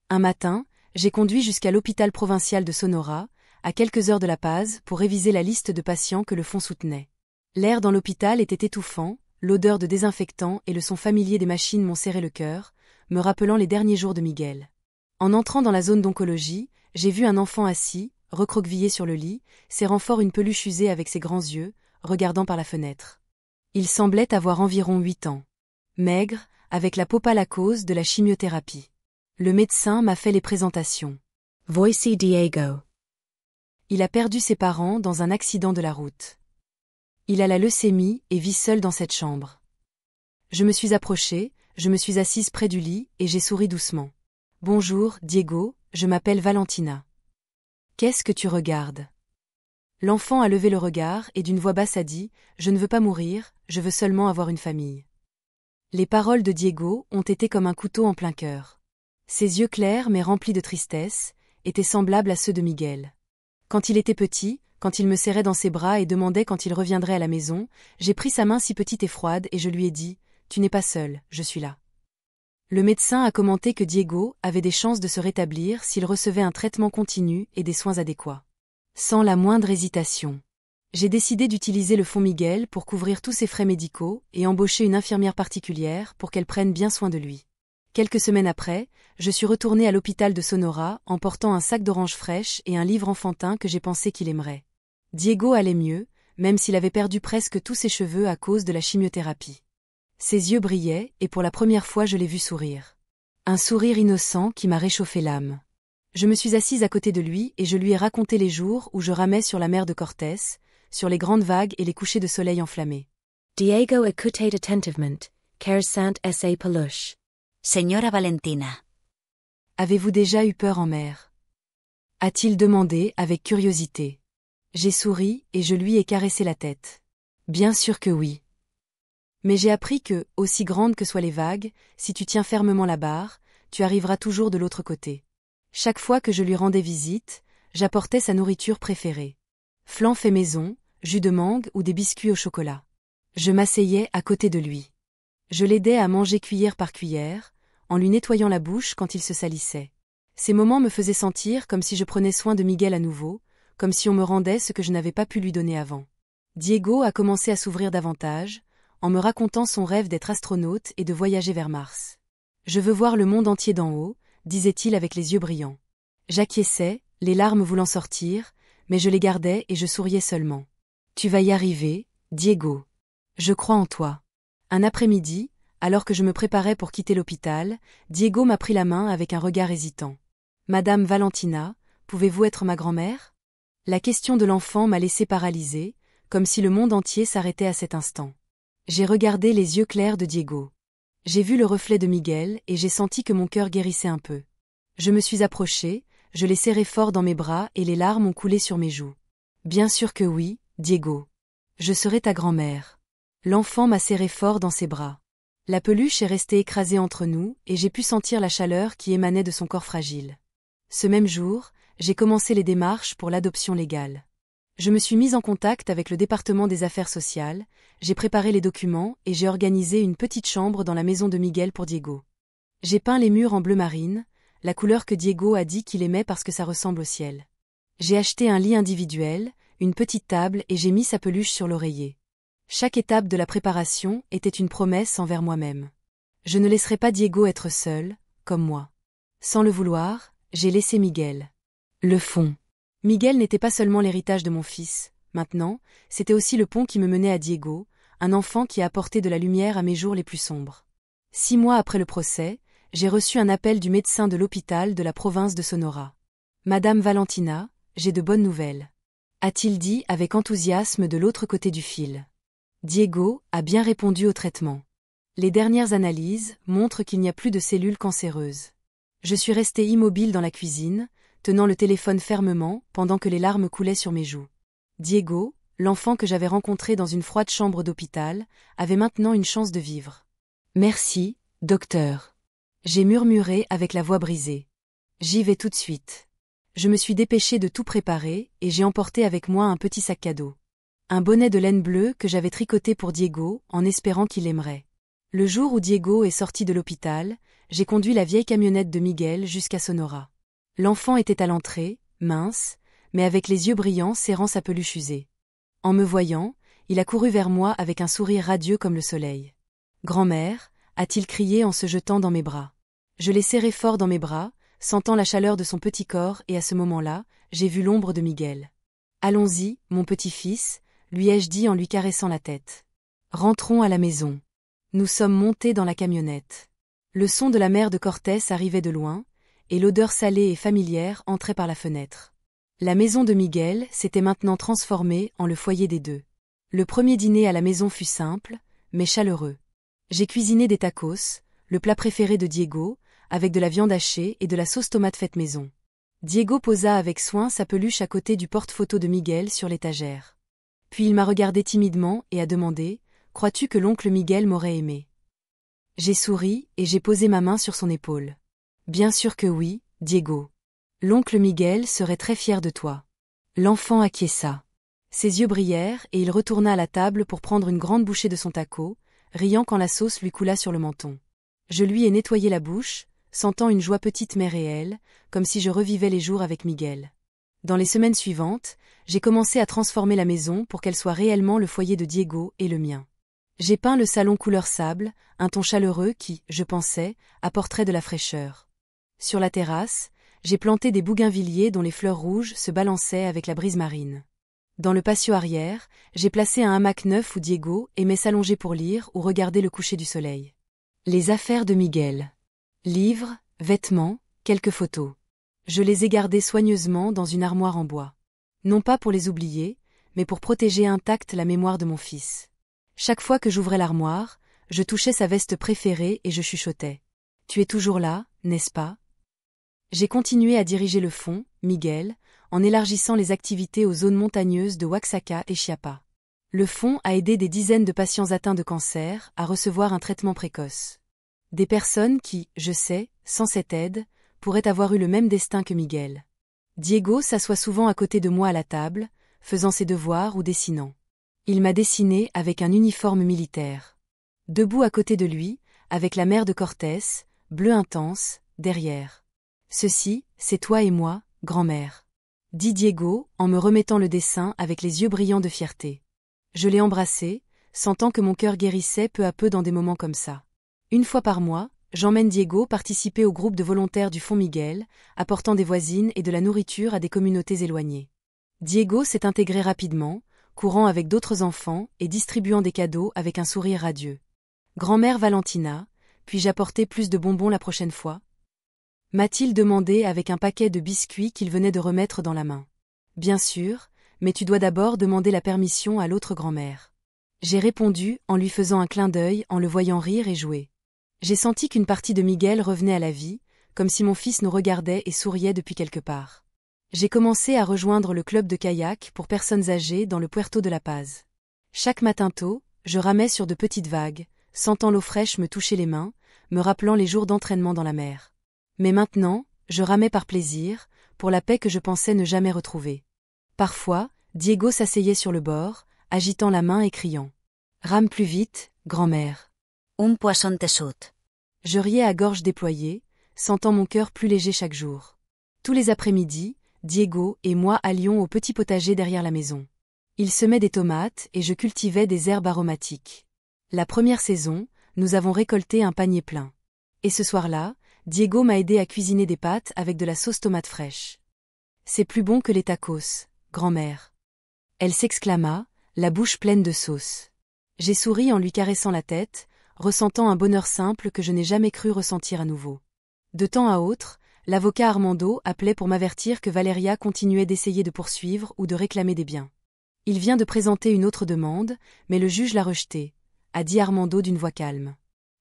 Un matin, j'ai conduit jusqu'à l'hôpital provincial de Sonora, à quelques heures de La Paz, pour réviser la liste de patients que le fonds soutenait. L'air dans l'hôpital était étouffant, l'odeur de désinfectant et le son familier des machines m'ont serré le cœur, me rappelant les derniers jours de Miguel. En entrant dans la zone d'oncologie, j'ai vu un enfant assis, recroquevillé sur le lit, serrant fort une peluche usée avec ses grands yeux, regardant par la fenêtre. Il semblait avoir environ 8 ans. Maigre, avec la peau pâle à cause de la chimiothérapie. Le médecin m'a fait les présentations. Voici Diego. Il a perdu ses parents dans un accident de la route. Il a la leucémie et vit seul dans cette chambre. Je me suis approchée, je me suis assise près du lit et j'ai souri doucement. « Bonjour, Diego, je m'appelle Valentina. » « Qu'est-ce que tu regardes ?» L'enfant a levé le regard et d'une voix basse a dit « Je ne veux pas mourir, je veux seulement avoir une famille. » Les paroles de Diego ont été comme un couteau en plein cœur. Ses yeux clairs mais remplis de tristesse étaient semblables à ceux de Miguel. Quand il était petit, quand il me serrait dans ses bras et demandait quand il reviendrait à la maison, j'ai pris sa main si petite et froide et je lui ai dit « Tu n'es pas seul, je suis là. » Le médecin a commenté que Diego avait des chances de se rétablir s'il recevait un traitement continu et des soins adéquats. Sans la moindre hésitation. J'ai décidé d'utiliser le fonds Miguel pour couvrir tous ses frais médicaux et embaucher une infirmière particulière pour qu'elle prenne bien soin de lui. Quelques semaines après, je suis retournée à l'hôpital de Sonora en portant un sac d'oranges fraîches et un livre enfantin que j'ai pensé qu'il aimerait. Diego allait mieux, même s'il avait perdu presque tous ses cheveux à cause de la chimiothérapie. Ses yeux brillaient et pour la première fois je l'ai vu sourire. Un sourire innocent qui m'a réchauffé l'âme. Je me suis assise à côté de lui et je lui ai raconté les jours où je ramais sur la mer de Cortés, sur les grandes vagues et les couchers de soleil enflammés. Diego écoutait attentivement, car sant essa peluche. Señora Valentina. Avez-vous déjà eu peur en mer ? A-t-il demandé avec curiosité. J'ai souri et je lui ai caressé la tête. Bien sûr que oui. Mais j'ai appris que, aussi grandes que soient les vagues, si tu tiens fermement la barre, tu arriveras toujours de l'autre côté. Chaque fois que je lui rendais visite, j'apportais sa nourriture préférée. Flan fait maison, jus de mangue ou des biscuits au chocolat. Je m'asseyais à côté de lui. Je l'aidais à manger cuillère par cuillère, en lui nettoyant la bouche quand il se salissait. Ces moments me faisaient sentir comme si je prenais soin de Miguel à nouveau, comme si on me rendait ce que je n'avais pas pu lui donner avant. Diego a commencé à s'ouvrir davantage, en me racontant son rêve d'être astronaute et de voyager vers Mars. « Je veux voir le monde entier d'en haut », disait-il avec les yeux brillants. J'acquiesçais, les larmes voulant sortir, mais je les gardais et je souriais seulement. « Tu vas y arriver, Diego. Je crois en toi. » Un après-midi, alors que je me préparais pour quitter l'hôpital, Diego m'a pris la main avec un regard hésitant. « Madame Valentina, pouvez-vous être ma grand-mère ?» La question de l'enfant m'a laissé paralysée, comme si le monde entier s'arrêtait à cet instant. J'ai regardé les yeux clairs de Diego. J'ai vu le reflet de Miguel et j'ai senti que mon cœur guérissait un peu. Je me suis approchée, je l'ai serré fort dans mes bras et les larmes ont coulé sur mes joues. Bien sûr que oui, Diego. Je serai ta grand-mère. L'enfant m'a serré fort dans ses bras. La peluche est restée écrasée entre nous et j'ai pu sentir la chaleur qui émanait de son corps fragile. Ce même jour, j'ai commencé les démarches pour l'adoption légale. Je me suis mise en contact avec le département des affaires sociales, j'ai préparé les documents et j'ai organisé une petite chambre dans la maison de Miguel pour Diego. J'ai peint les murs en bleu marine, la couleur que Diego a dit qu'il aimait parce que ça ressemble au ciel. J'ai acheté un lit individuel, une petite table et j'ai mis sa peluche sur l'oreiller. Chaque étape de la préparation était une promesse envers moi-même. Je ne laisserai pas Diego être seul, comme moi. Sans le vouloir, j'ai laissé Miguel. Le fond. Miguel n'était pas seulement l'héritage de mon fils, maintenant, c'était aussi le pont qui me menait à Diego, un enfant qui a apporté de la lumière à mes jours les plus sombres. 6 mois après le procès, j'ai reçu un appel du médecin de l'hôpital de la province de Sonora. Madame Valentina, j'ai de bonnes nouvelles. A-t-il dit avec enthousiasme de l'autre côté du fil. Diego a bien répondu au traitement. Les dernières analyses montrent qu'il n'y a plus de cellules cancéreuses. Je suis restée immobile dans la cuisine, tenant le téléphone fermement pendant que les larmes coulaient sur mes joues. Diego, l'enfant que j'avais rencontré dans une froide chambre d'hôpital, avait maintenant une chance de vivre. Merci, docteur. J'ai murmuré avec la voix brisée. J'y vais tout de suite. Je me suis dépêchée de tout préparer et j'ai emporté avec moi un petit sac cadeau. Un bonnet de laine bleue que j'avais tricoté pour Diego en espérant qu'il aimerait. Le jour où Diego est sorti de l'hôpital, j'ai conduit la vieille camionnette de Miguel jusqu'à Sonora. L'enfant était à l'entrée, mince, mais avec les yeux brillants serrant sa peluche usée. En me voyant, il a couru vers moi avec un sourire radieux comme le soleil. « Grand-mère » a-t-il crié en se jetant dans mes bras. Je l'ai serré fort dans mes bras, sentant la chaleur de son petit corps et à ce moment-là, j'ai vu l'ombre de Miguel. « Allons-y, mon petit-fils » lui ai-je dit en lui caressant la tête. « Rentrons à la maison. » Nous sommes montés dans la camionnette. Le son de la mer de Cortés arrivait de loin, et l'odeur salée et familière entrait par la fenêtre. La maison de Miguel s'était maintenant transformée en le foyer des deux. Le premier dîner à la maison fut simple, mais chaleureux. J'ai cuisiné des tacos, le plat préféré de Diego, avec de la viande hachée et de la sauce tomate faite maison. Diego posa avec soin sa peluche à côté du porte-photo de Miguel sur l'étagère. Puis il m'a regardé timidement et a demandé « Crois-tu que l'oncle Miguel m'aurait aimé ?» J'ai souri et j'ai posé ma main sur son épaule. « Bien sûr que oui, Diego. L'oncle Miguel serait très fier de toi. » L'enfant acquiesça. Ses yeux brillèrent et il retourna à la table pour prendre une grande bouchée de son taco, riant quand la sauce lui coula sur le menton. Je lui ai nettoyé la bouche, sentant une joie petite mais réelle, comme si je revivais les jours avec Miguel. Dans les semaines suivantes, j'ai commencé à transformer la maison pour qu'elle soit réellement le foyer de Diego et le mien. J'ai peint le salon couleur sable, un ton chaleureux qui, je pensais, apporterait de la fraîcheur. Sur la terrasse, j'ai planté des bougainvilliers dont les fleurs rouges se balançaient avec la brise marine. Dans le patio arrière, j'ai placé un hamac neuf où Diego aimait s'allonger pour lire ou regarder le coucher du soleil. Les affaires de Miguel. Livres, vêtements, quelques photos. Je les ai gardés soigneusement dans une armoire en bois. Non pas pour les oublier, mais pour protéger intacte la mémoire de mon fils. Chaque fois que j'ouvrais l'armoire, je touchais sa veste préférée et je chuchotais. « Tu es toujours là, n'est-ce pas ?» J'ai continué à diriger le fond, Miguel, en élargissant les activités aux zones montagneuses de Oaxaca et Chiapas. Le fond a aidé des dizaines de patients atteints de cancer à recevoir un traitement précoce. Des personnes qui, je sais, sans cette aide, pourraient avoir eu le même destin que Miguel. Diego s'assoit souvent à côté de moi à la table, faisant ses devoirs ou dessinant. Il m'a dessiné avec un uniforme militaire. Debout à côté de lui, avec la mer de Cortés, bleu intense, derrière. « Ceci, c'est toi et moi, grand-mère. » dit Diego, en me remettant le dessin avec les yeux brillants de fierté. Je l'ai embrassé, sentant que mon cœur guérissait peu à peu dans des moments comme ça. Une fois par mois, j'emmène Diego participer au groupe de volontaires du Fonds Miguel, apportant des voisines et de la nourriture à des communautés éloignées. Diego s'est intégré rapidement, courant avec d'autres enfants et distribuant des cadeaux avec un sourire radieux. « Grand-mère Valentina, puis-je apporter plus de bonbons la prochaine fois ?» m'a-t-il demandé avec un paquet de biscuits qu'il venait de remettre dans la main. « Bien sûr, mais tu dois d'abord demander la permission à l'autre grand-mère. » J'ai répondu en lui faisant un clin d'œil en le voyant rire et jouer. J'ai senti qu'une partie de Miguel revenait à la vie, comme si mon fils nous regardait et souriait depuis quelque part. J'ai commencé à rejoindre le club de kayak pour personnes âgées dans le Puerto de La Paz. Chaque matin tôt, je ramais sur de petites vagues, sentant l'eau fraîche me toucher les mains, me rappelant les jours d'entraînement dans la mer. Mais maintenant, je ramais par plaisir, pour la paix que je pensais ne jamais retrouver. Parfois, Diego s'asseyait sur le bord, agitant la main et criant « Rame plus vite, grand-mère !» Un poisson te saute. Je riais à gorge déployée, sentant mon cœur plus léger chaque jour. Tous les après-midi, Diego et moi allions au petit potager derrière la maison. Il semait des tomates et je cultivais des herbes aromatiques. La première saison, nous avons récolté un panier plein. Et ce soir-là, Diego m'a aidé à cuisiner des pâtes avec de la sauce tomate fraîche. C'est plus bon que les tacos, grand-mère. Elle s'exclama, la bouche pleine de sauce. J'ai souri en lui caressant la tête, ressentant un bonheur simple que je n'ai jamais cru ressentir à nouveau. De temps à autre, l'avocat Armando appelait pour m'avertir que Valeria continuait d'essayer de poursuivre ou de réclamer des biens. Il vient de présenter une autre demande, mais le juge l'a rejetée, a dit Armando d'une voix calme.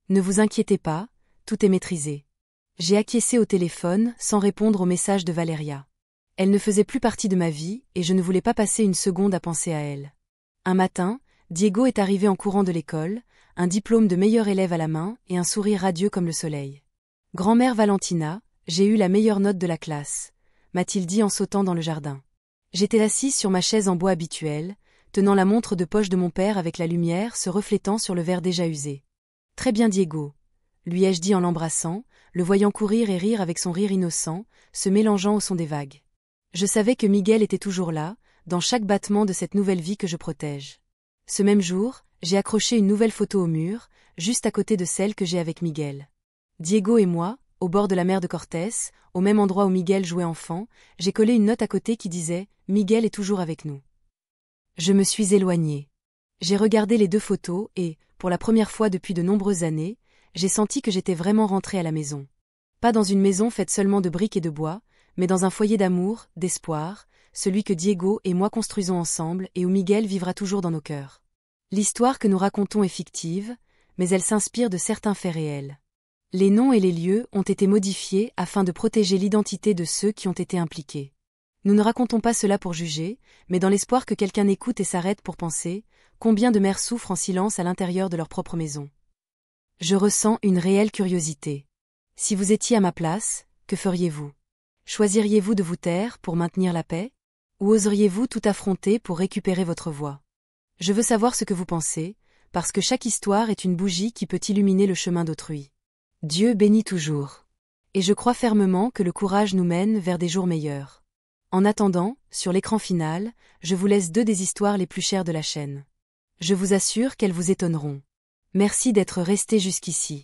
Ne vous inquiétez pas, tout est maîtrisé. J'ai acquiescé au téléphone sans répondre au message de Valeria. Elle ne faisait plus partie de ma vie et je ne voulais pas passer une seconde à penser à elle. Un matin, Diego est arrivé en courant de l'école, un diplôme de meilleur élève à la main et un sourire radieux comme le soleil. Grand-mère Valentina, j'ai eu la meilleure note de la classe, m'a-t-il dit en sautant dans le jardin. J'étais assise sur ma chaise en bois habituelle, tenant la montre de poche de mon père avec la lumière se reflétant sur le verre déjà usé. Très bien Diego, lui ai-je dit en l'embrassant, le voyant courir et rire avec son rire innocent, se mélangeant au son des vagues. Je savais que Miguel était toujours là, dans chaque battement de cette nouvelle vie que je protège. Ce même jour, j'ai accroché une nouvelle photo au mur, juste à côté de celle que j'ai avec Miguel. Diego et moi, au bord de la mer de Cortés, au même endroit où Miguel jouait enfant, j'ai collé une note à côté qui disait « Miguel est toujours avec nous ». Je me suis éloignée. J'ai regardé les deux photos et, pour la première fois depuis de nombreuses années, j'ai senti que j'étais vraiment rentrée à la maison. Pas dans une maison faite seulement de briques et de bois, mais dans un foyer d'amour, d'espoir, celui que Diego et moi construisons ensemble et où Miguel vivra toujours dans nos cœurs. L'histoire que nous racontons est fictive, mais elle s'inspire de certains faits réels. Les noms et les lieux ont été modifiés afin de protéger l'identité de ceux qui ont été impliqués. Nous ne racontons pas cela pour juger, mais dans l'espoir que quelqu'un écoute et s'arrête pour penser combien de mères souffrent en silence à l'intérieur de leur propre maison. Je ressens une réelle curiosité. Si vous étiez à ma place, que feriez-vous? Choisiriez-vous de vous taire pour maintenir la paix? Ou oseriez-vous tout affronter pour récupérer votre voix? Je veux savoir ce que vous pensez, parce que chaque histoire est une bougie qui peut illuminer le chemin d'autrui. Dieu bénit toujours. Et je crois fermement que le courage nous mène vers des jours meilleurs. En attendant, sur l'écran final, je vous laisse 2 des histoires les plus chères de la chaîne. Je vous assure qu'elles vous étonneront. Merci d'être resté jusqu'ici.